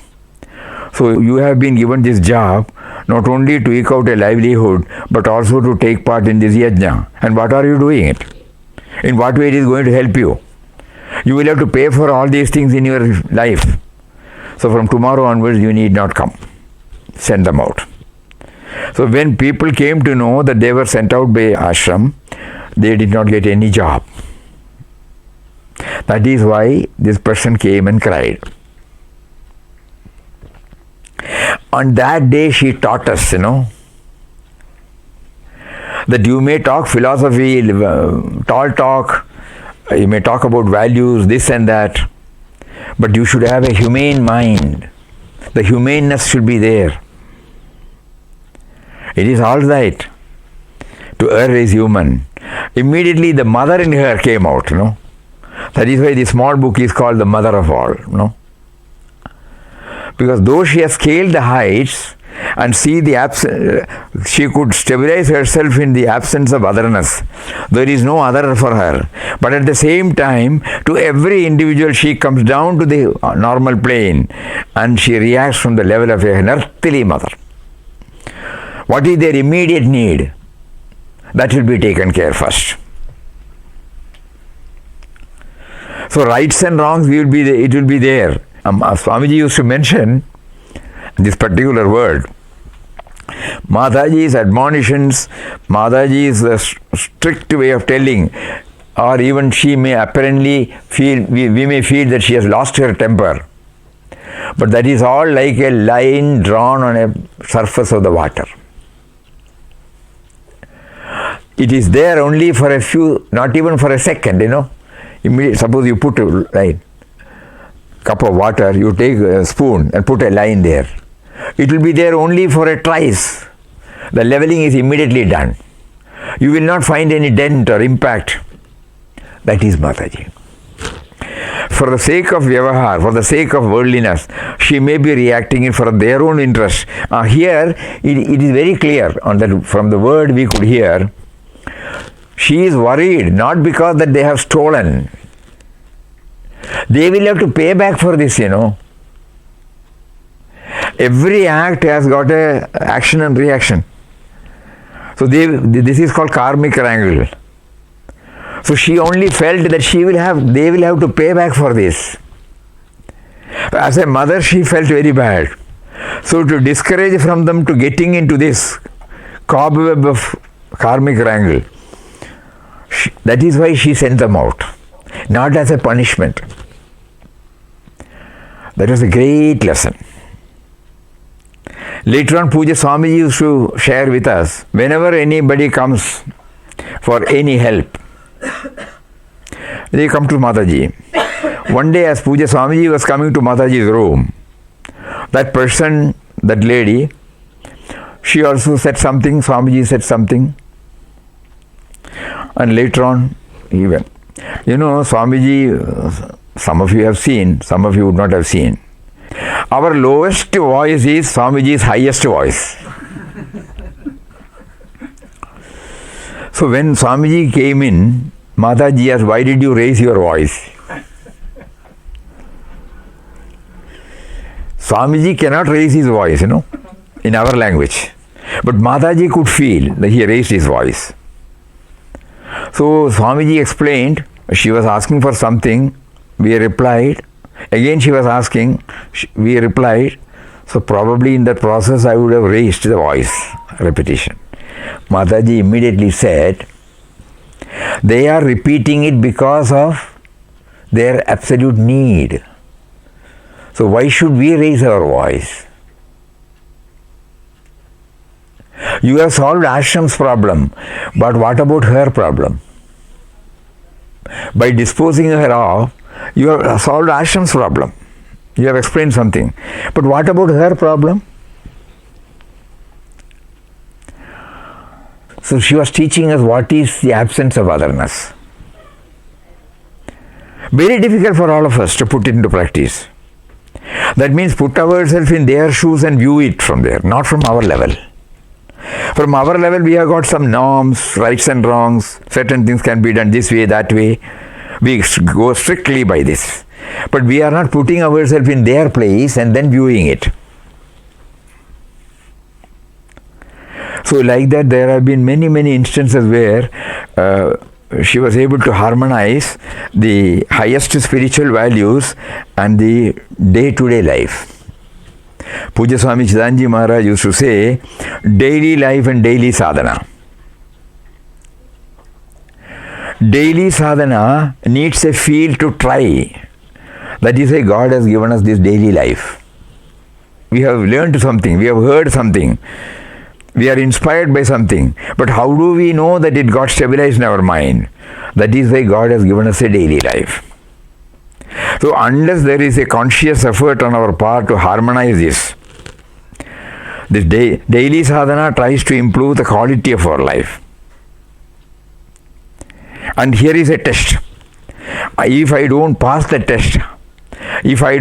So you have been given this job not only to eke out a livelihood, but also to take part in this yajna. And what are you doing it? In what way it is going to help you? You will have to pay for all these things in your life. So from tomorrow onwards you need not come. Send them out. So when people came to know that they were sent out by ashram, they did not get any job. That is why this person came and cried. On that day she taught us, that you may talk philosophy, tall talk, you may talk about values, this and that, but you should have a humane mind. The humaneness should be there. It is all right to err is human. Immediately the mother in her came out, That is why the small book is called the mother of all, no? Because though she has scaled the heights and see the she could stabilize herself in the absence of otherness. There is no other for her. But at the same time, to every individual, she comes down to the normal plane and she reacts from the level of an earthly mother. What is their immediate need? That will be taken care first. So rights and wrongs it will be there. Swamiji used to mention this particular word. Mataji's admonitions, Mataji's strict way of telling, or even she may apparently feel, we may feel that she has lost her temper. But that is all like a line drawn on a surface of the water. It is there only for a few, not even for a second, Suppose you put a cup of water, you take a spoon and put a line there. It will be there only for a trice. The leveling is immediately done. You will not find any dent or impact. That is Mataji. For the sake of vyavahar, for the sake of worldliness, she may be reacting it for their own interest. Here, it is very clear from the word we could hear. She is worried not because that they have stolen. They will have to pay back for this, Every act has got a action and reaction. So this is called karmic triangle. So she only felt that they will have to pay back for this. As a mother, she felt very bad. So to discourage from them to getting into this cobweb of karmic triangle, that is why she sent them out, not as a punishment. That was a great lesson. Later on, Pujya Swamiji used to share with us, whenever anybody comes for any help, they come to Mataji. One day, as Pujya Swamiji was coming to Mataji's room, that person, that lady, she also said something, Swamiji said something. And later on, even, Swamiji, some of you have seen, some of you would not have seen. Our lowest voice is Swamiji's highest voice. So when Swamiji came in, Mataji asked, why did you raise your voice? Swamiji cannot raise his voice, in our language. But Mataji could feel that he raised his voice. So Swamiji explained, she was asking for something, we replied. Again she was asking, we replied. So probably in that process I would have raised the voice. Repetition. Mataji immediately said, they are repeating it because of their absolute need. So why should we raise our voice? You have solved Ashram's problem, but what about her problem? By disposing her off, you have solved Ashram's problem. You have explained something. But what about her problem? So she was teaching us what is the absence of otherness. Very difficult for all of us to put it into practice. That means put ourselves in their shoes and view it from there, not from our level. From our level, we have got some norms, rights and wrongs. Certain things can be done this way, that way. We go strictly by this. But we are not putting ourselves in their place and then viewing it. So like that, there have been many, many instances where she was able to harmonize the highest spiritual values and the day-to-day life. Pujya Swami Chidanji Maharaj used to say, daily life and daily sadhana. Daily sadhana needs a field to try. That is why God has given us this daily life. We have learned something, we have heard something, we are inspired by something. But how do we know that it got stabilized in our mind? That is why God has given us a daily life. So unless there is a conscious effort on our part to harmonize this daily sadhana tries to improve the quality of our life. And here is a test. if I don't pass the test, if I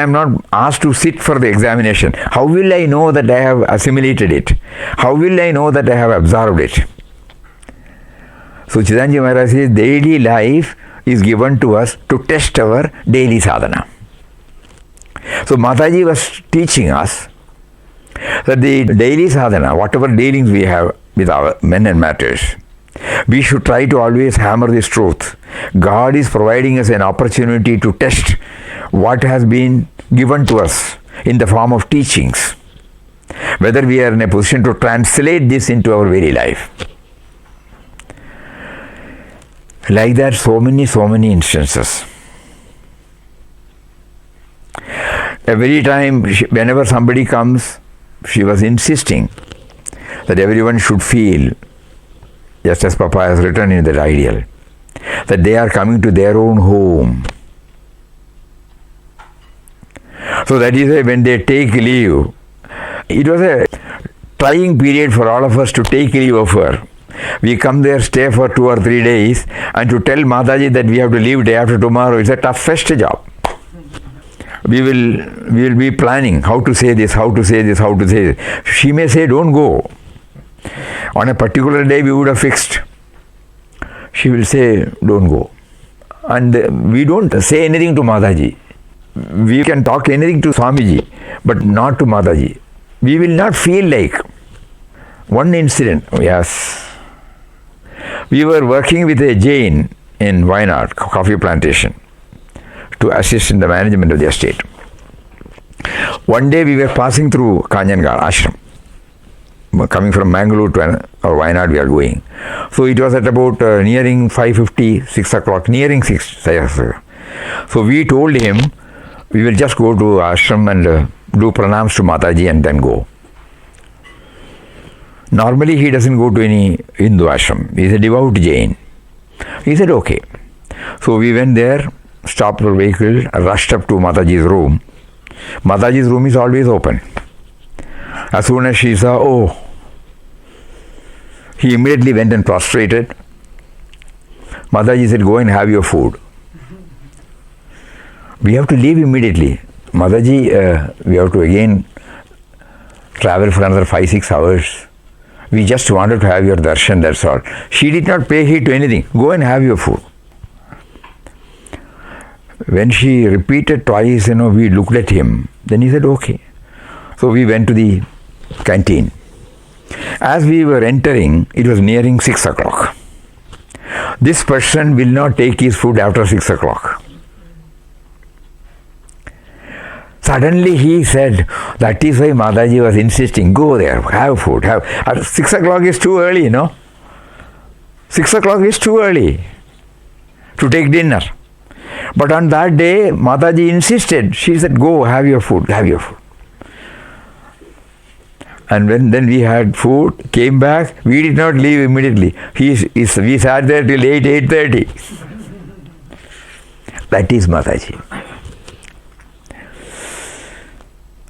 am not asked to sit for the examination, how will I know that I have assimilated it? How will I know that I have absorbed it? So Chidanji Maharaj says, daily life is given to us to test our daily sadhana. So Mataji was teaching us that the daily sadhana, whatever dealings we have with our men and matters, we should try to always hammer this truth. God is providing us an opportunity to test what has been given to us in the form of teachings, whether we are in a position to translate this into our very life. Like that, so many instances. Every time, whenever somebody comes, she was insisting that everyone should feel, just as Papa has written in that ideal, that they are coming to their own home. So that is why when they take leave, it was a trying period for all of us to take leave of her. We come there, stay for 2 or 3 days, and to tell Mataji that we have to leave day after tomorrow is a toughest job. We will be planning how to say this, how to say this, how to say this. She may say, don't go. On a particular day we would have fixed. She will say, don't go. And we don't say anything to Mataji. We can talk anything to Swamiji, but not to Mataji. We will not feel like. One incident, yes. We were working with a Jain in Wayanad, coffee plantation, to assist in the management of the estate. One day we were passing through Kanjangal ashram. Coming from Mangalore to Wayanad we are going. So it was at about nearing 5:50, 6 o'clock, nearing 6. So we told him, we will just go to ashram and do pranams to Mataji and then go. Normally he doesn't go to any Hindu ashram. He is a devout Jain. He said, okay. So we went there, stopped our vehicle, rushed up to Mataji's room. Mataji's room is always open. As soon as she saw, he immediately went and prostrated. Mataji said, go and have your food. We have to leave immediately. Mataji, we have to again travel for another 5-6 hours. We just wanted to have your darshan, that's all. She did not pay heed to anything. Go and have your food. When she repeated twice, we looked at him. Then he said, okay. So we went to the canteen. As we were entering, it was nearing 6 o'clock. This person will not take his food after 6 o'clock. Suddenly he said, that is why Mataji was insisting, go there, have food. 6 o'clock is too early, 6 o'clock is too early to take dinner. But on that day, Mataji insisted. She said, go, have your food, have your food. And then we had food, came back, we did not leave immediately. We sat there till 8:30. That is Mataji.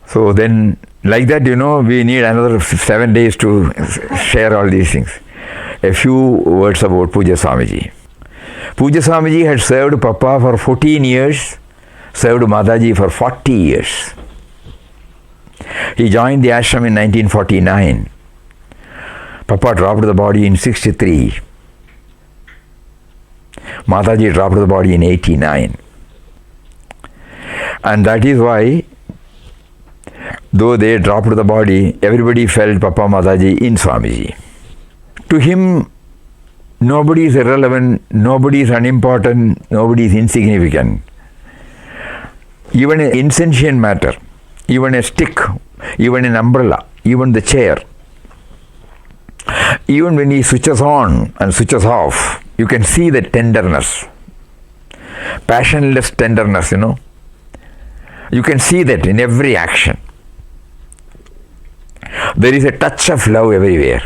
So then, like that, we need another 7 days to share all these things. A few words about Pujya Swamiji. Pujya Swamiji had served Papa for 14 years, served Mataji for 40 years. He joined the ashram in 1949. Papa dropped the body in 63. Mataji dropped the body in 89. And that is why, though they dropped the body, everybody felt Papa Mataji in Swamiji. To him, nobody is irrelevant, nobody is unimportant, nobody is insignificant. Even an insentient matter, even a stick, even an umbrella, even the chair, even when he switches on and switches off, you can see the tenderness, passionless tenderness, You can see that in every action. There is a touch of love everywhere.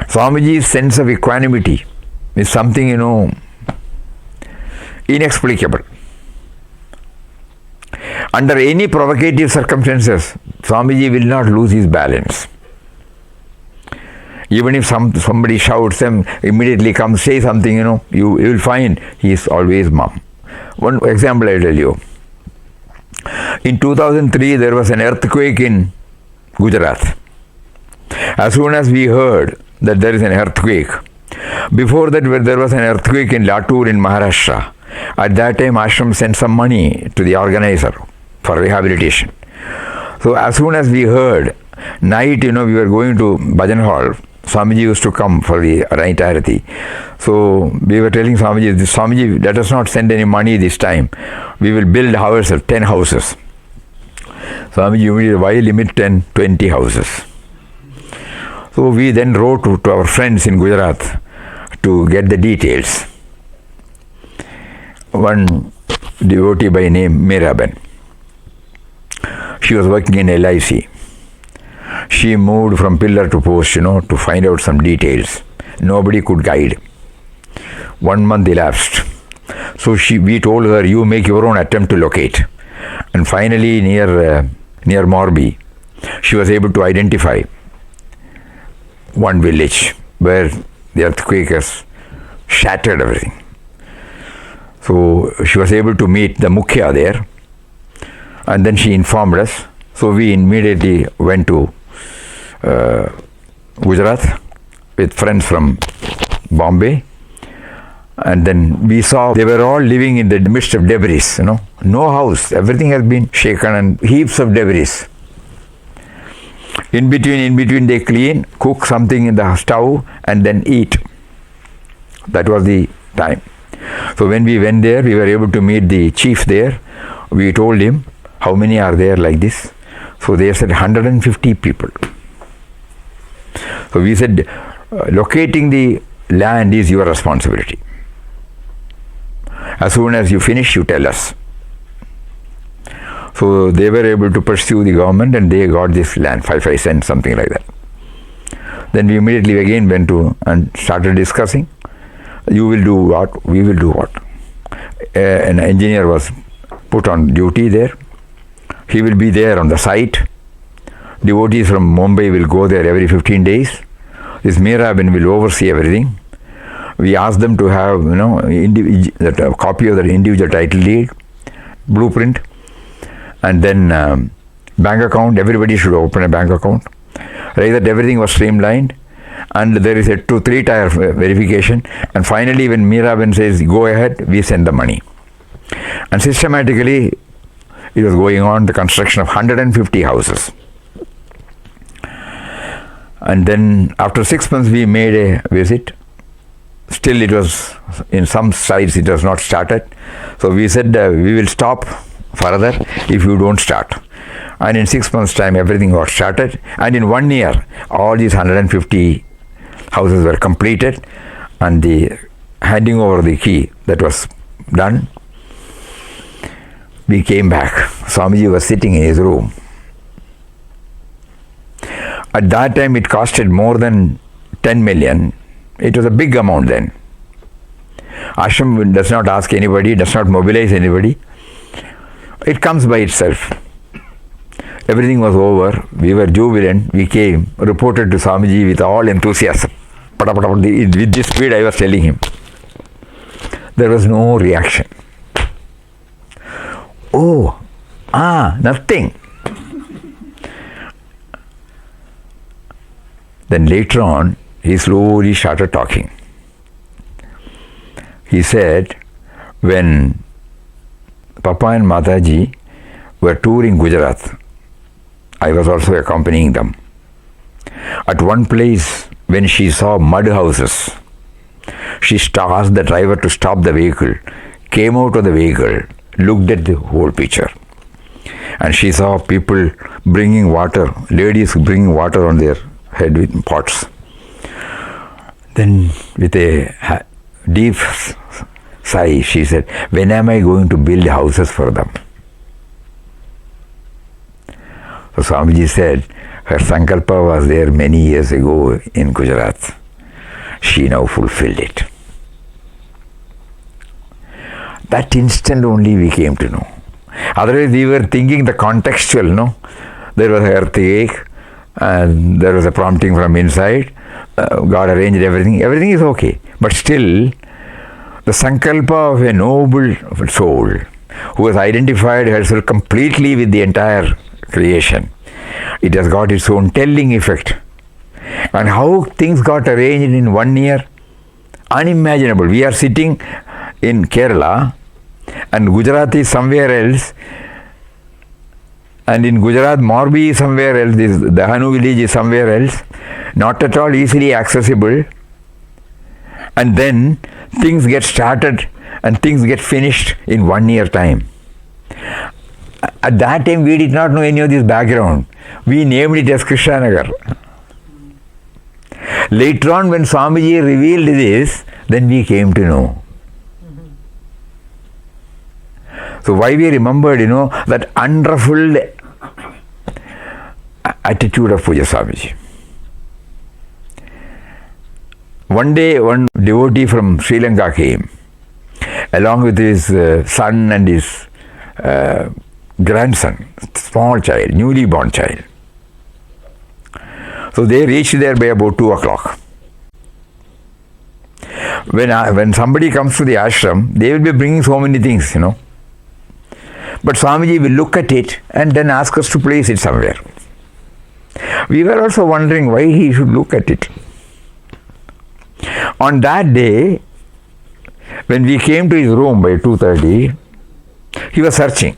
Swamiji's sense of equanimity is something, inexplicable. Under any provocative circumstances, Swamiji will not lose his balance. Even if somebody shouts them, immediately come say something, you will find he is always mum. One example I tell you. In 2003, there was an earthquake in Gujarat. As soon as we heard that there is an earthquake, before that there was an earthquake in Latur in Maharashtra. At that time, ashram sent some money to the organizer for rehabilitation. So as soon as we heard, night, we were going to Bhajan Hall. Swamiji used to come for the night arati. So we were telling Swamiji, let us not send any money this time. We will build houses, 10 houses. Swamiji immediately, why limit 10, 20 houses? So we then wrote to our friends in Gujarat to get the details. One devotee by name Meeraben. She was working in LIC. She moved from pillar to post, to find out some details. Nobody could guide. 1 month elapsed. So we told her, you make your own attempt to locate. And finally, near Morbi, she was able to identify one village where the earthquake has shattered everything. So she was able to meet the Mukhya there, and then she informed us. So we immediately went to Gujarat with friends from Bombay, and then we saw they were all living in the midst of debris, no house, everything has been shaken and heaps of debris. In between they clean, cook something in the stove and then eat. That was the time. So when we went there, we were able to meet the chief there. We told him, how many are there like this? So they said 150 people. So we said, locating the land is your responsibility. As soon as you finish, you tell us. So they were able to pursue the government and they got this land, 5 cents, something like that. Then we immediately again went to and started discussing. You will do what, we will do what. An engineer was put on duty there. He will be there on the site. Devotees from Mumbai will go there every 15 days. This Meeraben will oversee everything. We asked them to have, a copy of the individual title deed, blueprint, and then bank account. Everybody should open a bank account. Right, that everything was streamlined, and there is a 2-3 tier verification. And finally, when Meeraben says, go ahead, we send the money. And systematically, it was going on, the construction of 150 houses. And then after 6 months, we made a visit. Still, it was, in some sites, it was not started. So we said, we will stop further if you don't start. And in 6 months' time, everything got started. And in 1 year, all these 150 houses were completed. And the handing over the key, that was done. We came back. Swamiji was sitting in his room. At that time, it costed more than 10 million. It was a big amount then. Ashram does not ask anybody, does not mobilize anybody. It comes by itself. Everything was over. We were jubilant. We came, reported to Swamiji with all enthusiasm. With this speed, I was telling him. There was no reaction. Oh, nothing. Then later on, he slowly started talking. He said, when Papa and Mataji were touring Gujarat, I was also accompanying them. At one place, when she saw mud houses, she asked the driver to stop the vehicle, came out of the vehicle, looked at the whole picture. And she saw people bringing water, ladies bringing water on their head with pots. Then with a deep sigh, she said, when am I going to build houses for them? So Swamiji said, her sankalpa was there many years ago in Gujarat. She now fulfilled it. That instant only we came to know. Otherwise we were thinking the contextual, no? There was an earthquake and there was a prompting from inside. God arranged everything. Everything is okay. But still, the sankalpa of a noble soul who has identified herself completely with the entire creation, it has got its own telling effect. And how things got arranged in 1 year, unimaginable. We are sitting in Kerala and Gujarat is somewhere else, and in Gujarat Morbi is somewhere else, the Hanu village is somewhere else, not at all easily accessible, and then things get started and things get finished in 1 year time. At that time we did not know any of this background. We named it as Krishnanagar. Later on when Swamiji revealed this, then we came to know. So why we remembered, that unruffled attitude of Pujya Swamiji. One day, one devotee from Sri Lanka came, along with his son and his grandson, small child, newly born child. So they reached there by about 2 o'clock. When somebody comes to the ashram, they will be bringing so many things, But Swamiji will look at it and then ask us to place it somewhere. We were also wondering why he should look at it. On that day, when we came to his room by 2:30, he was searching.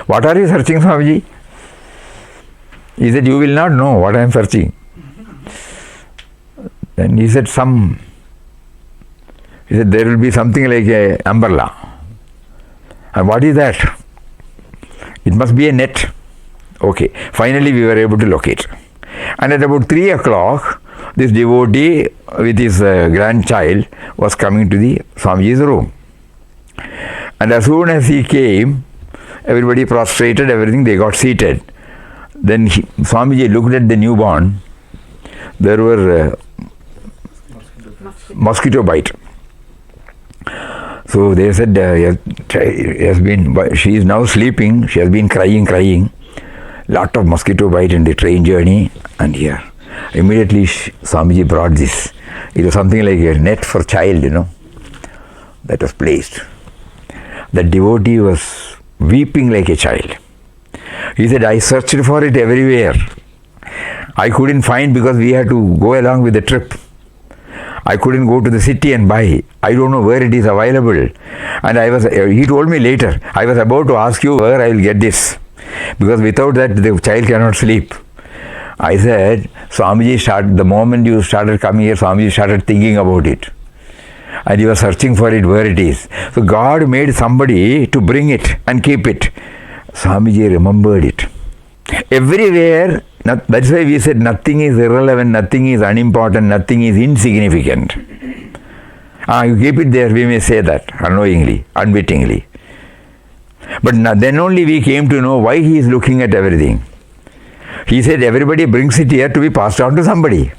What are you searching, Swamiji? He said, you will not know what I am searching. Then he said, there will be something like an umbrella. And what is that? It must be a net. Okay. Finally we were able to locate. And at about 3 o'clock, this devotee with his grandchild was coming to the Swamiji's room. And as soon as he came, everybody prostrated, everything, they got seated. Then Swamiji looked at the newborn. There were mosquito bite. So they said, she is now sleeping, she has been crying. Lot of mosquito bite in the train journey, and here. Immediately Swamiji brought this. It was something like a net for child, that was placed. The devotee was weeping like a child. He said, I searched for it everywhere. I couldn't find because we had to go along with the trip. I couldn't go to the city and buy. I don't know where it is available. And he told me later, I was about to ask you where I will get this. Because without that, the child cannot sleep. I said, the moment you started coming here, Swamiji started thinking about it. And he was searching for it where it is. So God made somebody to bring it and keep it. Swamiji remembered it. Everywhere, that's why we said nothing is irrelevant, nothing is unimportant, nothing is insignificant. You keep it there, we may say that unknowingly, unwittingly. But then only we came to know why he is looking at everything. He said everybody brings it here to be passed on to somebody.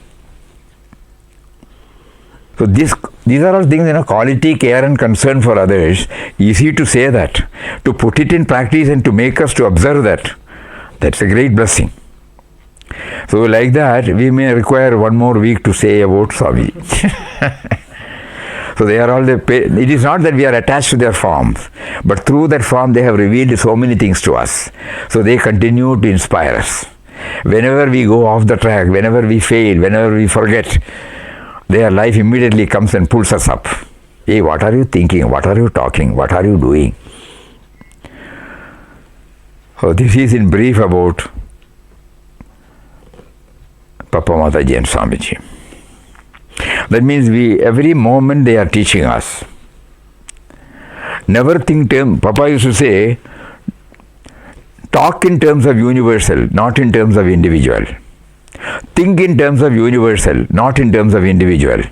So these are all things, quality, care and concern for others. Easy to say that. To put it in practice and to make us to observe that, that's a great blessing. So like that, we may require 1 more week to say about Swamiji. So they are all it is not that we are attached to their forms, but through that form they have revealed so many things to us. So they continue to inspire us. Whenever we go off the track, whenever we fail, whenever we forget, their life immediately comes and pulls us up. Hey, what are you thinking? What are you talking? What are you doing? So this is in brief about Papa, Mataji and Swamiji. That means every moment they are teaching us. Never think Papa used to say, talk in terms of universal, not in terms of individual. Think in terms of universal, not in terms of individual.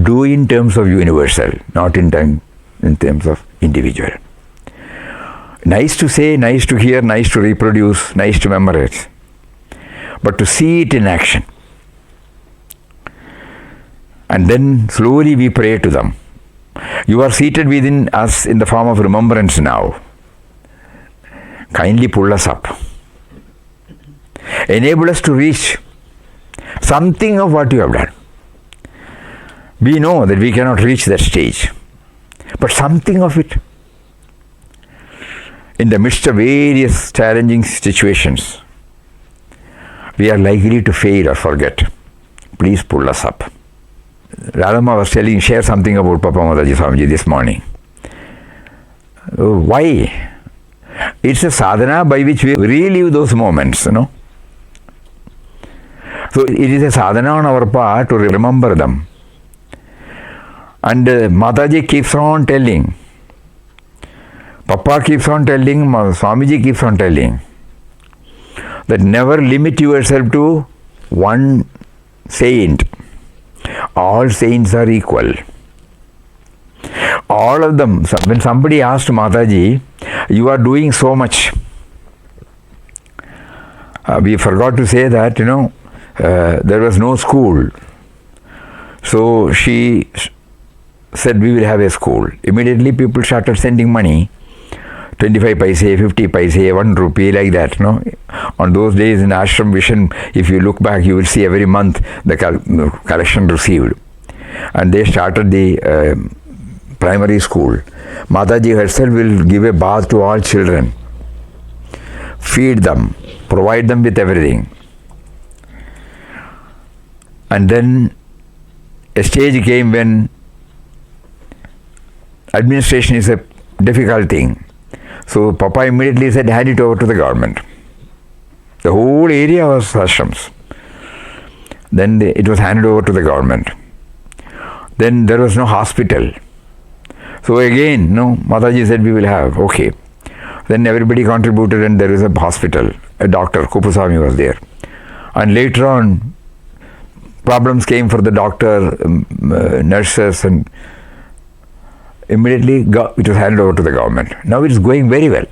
Do in terms of universal, not in terms of individual. Nice to say, nice to hear, nice to reproduce, nice to memorize. But to see it in action. And then slowly we pray to them. You are seated within us in the form of remembrance now. Kindly pull us up. Enable us to reach something of what you have done. We know that we cannot reach that stage, but something of it. In the midst of various challenging situations, we are likely to fail or forget. Please pull us up. Radhamma was share something about Papa Mataji Swamiji this morning. Why? It's a sadhana by which we relive those moments, So it is a sadhana on our part to remember them. And Mataji keeps on telling, Papa keeps on telling, Swamiji keeps on telling, that never limit yourself to one saint. All saints are equal. All of them. When somebody asked Mataji, you are doing so much. We forgot to say that, there was no school. So she said, we will have a school. Immediately people started sending money. 25 paise, 50 paise, 1 rupee, like that. On those days in Ashram Vision, if you look back, you will see every month the collection received. And they started the primary school. Mataji herself will give a bath to all children, feed them, provide them with everything. And then a stage came when administration is a difficult thing. So Papa immediately said, hand it over to the government. The whole area was ashrams. Then it was handed over to the government. Then there was no hospital. So again, Mataji said, we will have, okay. Then everybody contributed and there is a hospital. A doctor, Kupuswami, was there. And later on, problems came for the doctor, nurses, and immediately it was handed over to the government. Now it is going very well.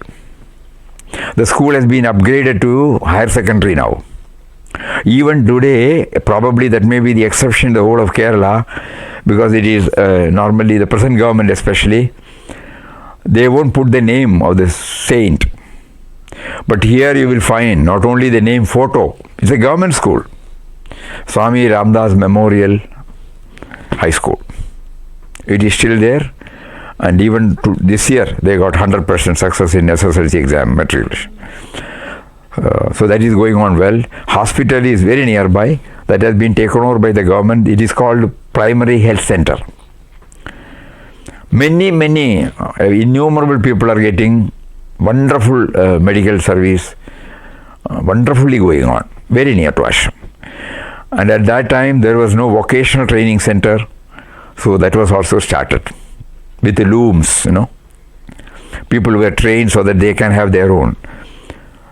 The school has been upgraded to higher secondary now. Even today, probably that may be the exception in the whole of Kerala, because it is normally the present government especially, they won't put the name of the saint. But here you will find not only the name, photo. It's a government school. Swami Ramdas Memorial High School. It is still there. And even this year, they got 100% success in SSLC exam matriculation. So that is going on well. Hospital is very nearby. That has been taken over by the government. It is called Primary Health Center. Many, innumerable people are getting wonderful medical service, wonderfully going on, very near to Ashram. And at that time, there was no vocational training center. So that was also started with the looms, People were trained so that they can have their own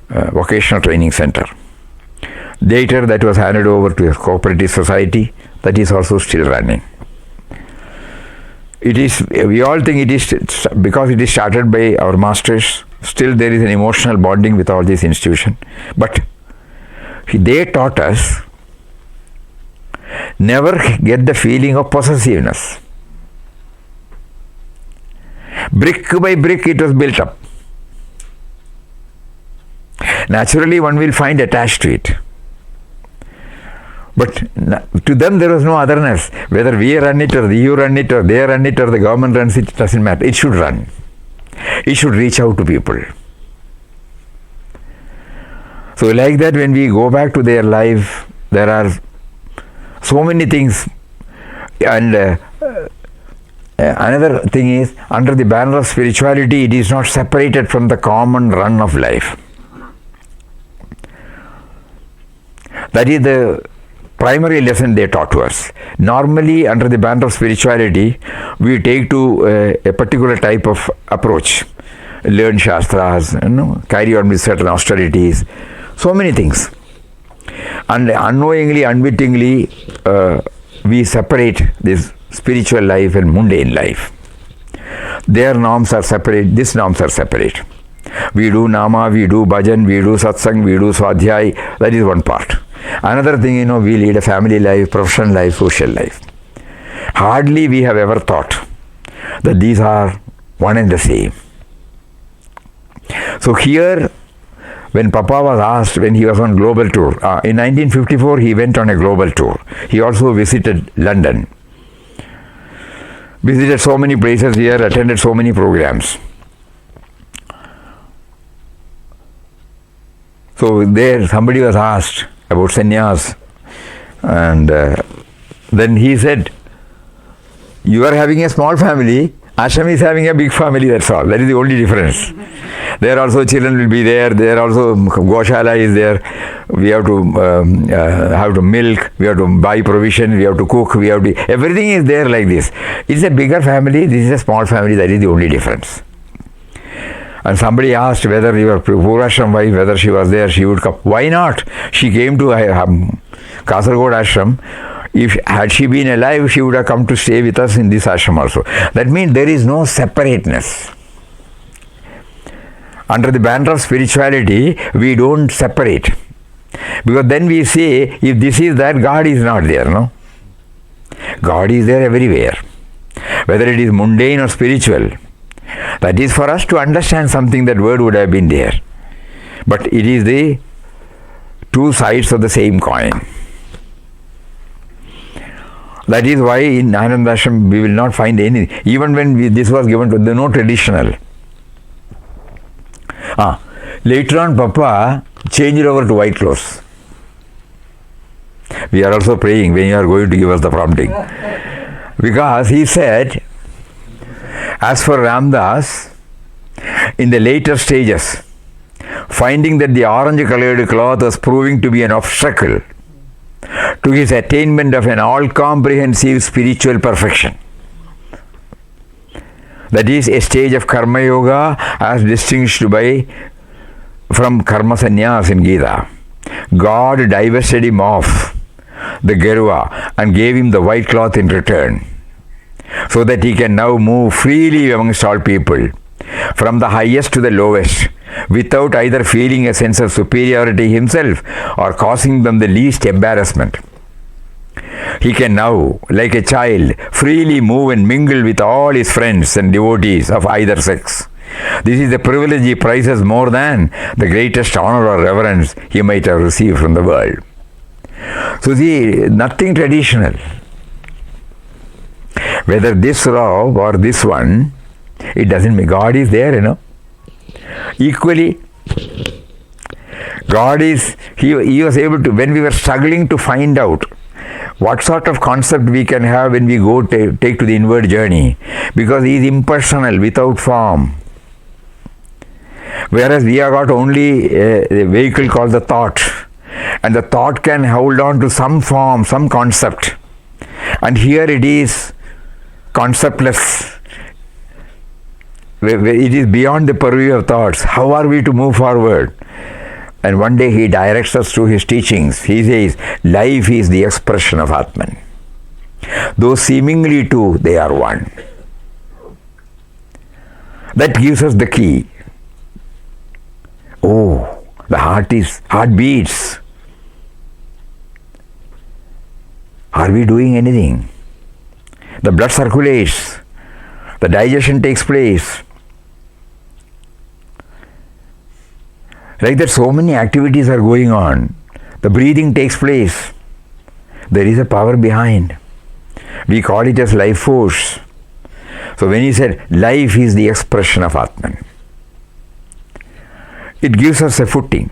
vocational training center. Later, that was handed over to a cooperative society. That is also still running. It is, we all think it is, because it is started by our masters, still there is an emotional bonding with all these institutions. But they taught us, never get the feeling of possessiveness. Brick by brick it was built up. Naturally one will find attached to it. But to them there was no otherness. Whether we run it or you run it or they run it or the government runs it, it doesn't matter. It should run. It should reach out to people. So like that, when we go back to their life, there are so many things. And another thing is, under the banner of spirituality, it is not separated from the common run of life. That is the primary lesson they taught to us. Normally, under the banner of spirituality, we take to a particular type of approach. Learn Shastras, carry on with certain austerities, so many things. And unknowingly, unwittingly, we separate this spiritual life and mundane life. Their norms are separate, these norms are separate. We do Nama, we do Bhajan, we do Satsang, we do Swadhyaya, that is one part. Another thing, we lead a family life, professional life, social life. Hardly we have ever thought that these are one and the same. So here, when Papa was asked, when he was on global tour, in 1954 he went on a global tour. He also visited London, visited so many places here, attended so many programs. So there somebody was asked about sannyas, and then he said, you are having a small family, ashram is having a big family, that's all. That is the only difference. There also children will be there, there also Goshala is there, we have to milk, we have to buy provision, we have to cook, we have to, everything is there like this. It's a bigger family, this is a small family, that is the only difference. And somebody asked whether your Purashram wife, whether she was there, she would come. Why not? She came to Kasaragod ashram. Had she been alive, she would have come to stay with us in this ashram also. That means there is no separateness. Under the banner of spirituality, we don't separate. Because then we say, if this is that, God is not there, no? God is there everywhere. Whether it is mundane or spiritual. That is for us to understand something, that word would have been there. But it is the two sides of the same coin. That is why in Ananda Ashram we will not find anything. Even when this was given to, there no traditional. Later on Papa changed over to white clothes. We are also praying when you are going to give us the prompting. Because he said, as for Ramdas, in the later stages, finding that the orange-colored cloth was proving to be an obstacle to his attainment of an all-comprehensive spiritual perfection. That is a stage of Karma Yoga as distinguished from Karma Sannyas in Gita. God divested him of the Gerua and gave him the white cloth in return, so that he can now move freely amongst all people, from the highest to the lowest, without either feeling a sense of superiority himself or causing them the least embarrassment. He can now, like a child, freely move and mingle with all his friends and devotees of either sex. This is a privilege he prizes more than the greatest honor or reverence he might have received from the world. So see, nothing traditional. Whether this robe or this one, it doesn't mean God is there, Equally, God is, he was able to, when we were struggling to find out what sort of concept we can have when we go take to the inward journey, because he is impersonal, without form. Whereas we have got only a vehicle called the thought, and the thought can hold on to some form, some concept. And here it is conceptless. It is beyond the purview of thoughts. How are we to move forward? And one day he directs us through his teachings. He says, life is the expression of Atman. Though seemingly two, they are one. That gives us the key. Oh, the heart beats. Are we doing anything? The blood circulates. The digestion takes place. Like that, so many activities are going on. The breathing takes place. There is a power behind. We call it as life force. So when he said, life is the expression of Atman, it gives us a footing,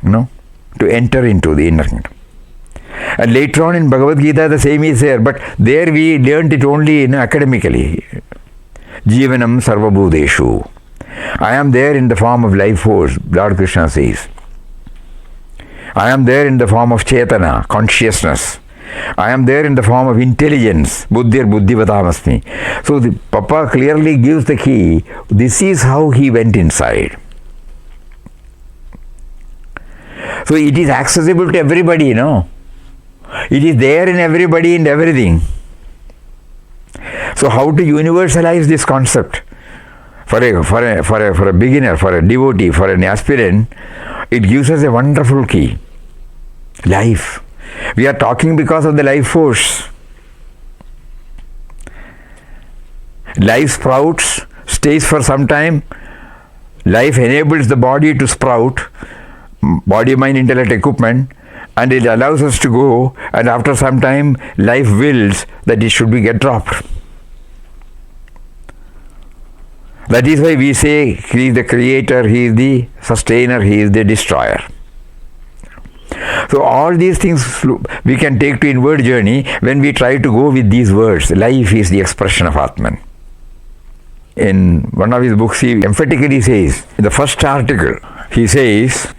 to enter into the inner kingdom. And later on in Bhagavad Gita, the same is there, but there we learned it only academically. Jivanam sarvabhudeshu. I am there in the form of life force, Lord Krishna says. I am there in the form of Chetana, consciousness. I am there in the form of intelligence, Buddhir Buddhivatamasmi. So the Papa clearly gives the key. This is how he went inside. So it is accessible to everybody, It is there in everybody and everything. So how to universalize this concept? For a beginner, for a devotee, for an aspirant, it gives us a wonderful key. Life. We are talking because of the life force. Life sprouts, stays for some time. Life enables the body to sprout. body, mind, intellect, equipment, and it allows us to go, and after some time life wills that it should be get dropped. That is why we say he is the creator, he is the sustainer, he is the destroyer. So all these things we can take to inward journey when we try to go with these words. Life is the expression of Atman. In one of his books he emphatically says, in the first article, he says,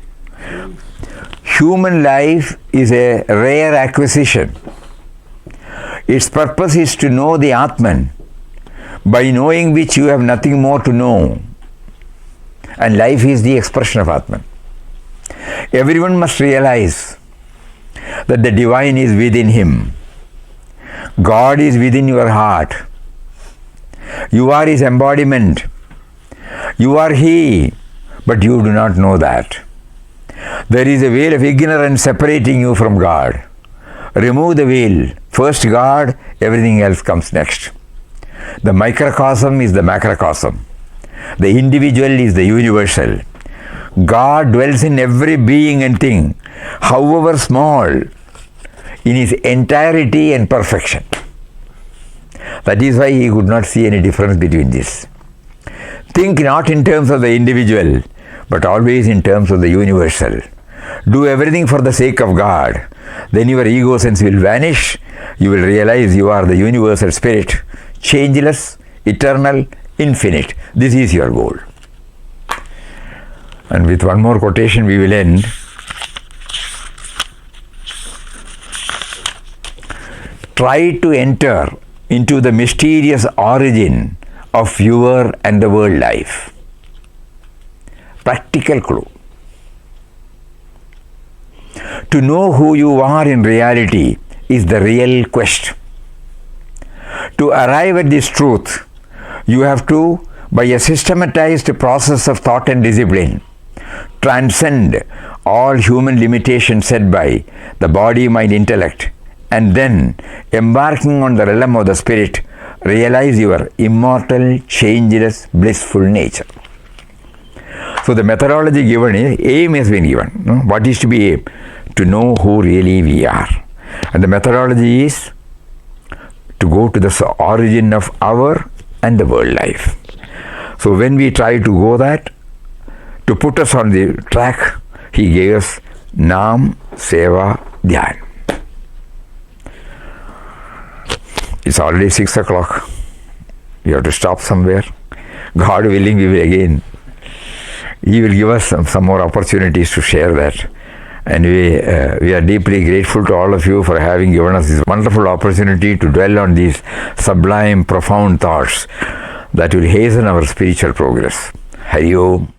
human life is a rare acquisition. Its purpose is to know the Atman, by knowing which you have nothing more to know. And life is the expression of Atman. Everyone must realize that the divine is within him. God is within your heart. You are his embodiment. You are he, but you do not know that. There is a veil of ignorance separating you from God. Remove the veil. First God, everything else comes next. The microcosm is the macrocosm. The individual is the universal. God dwells in every being and thing, however small, in his entirety and perfection. That is why he could not see any difference between this. Think not in terms of the individual, but always in terms of the universal. Do everything for the sake of God. Then your ego sense will vanish. You will realize you are the universal spirit, changeless, eternal, infinite. This is your goal. And with one more quotation we will end. Try to enter into the mysterious origin of your and the world life. Practical clue. To know who you are in reality is the real quest. To arrive at this truth, you have to, by a systematized process of thought and discipline, transcend all human limitations set by the body, mind, intellect, and then, embarking on the realm of the spirit, realize your immortal, changeless, blissful nature. So the methodology given is, aim has been given. What is to be aim? To know who really we are. And the methodology is to go to the origin of our and the world life. So when we try to go that, to put us on the track, he gave us Nam, Seva, Dhyan. It's already 6 o'clock. We have to stop somewhere. God willing, we will again. He will give us some more opportunities to share that. And we are deeply grateful to all of you for having given us this wonderful opportunity to dwell on these sublime, profound thoughts that will hasten our spiritual progress. Hari Om.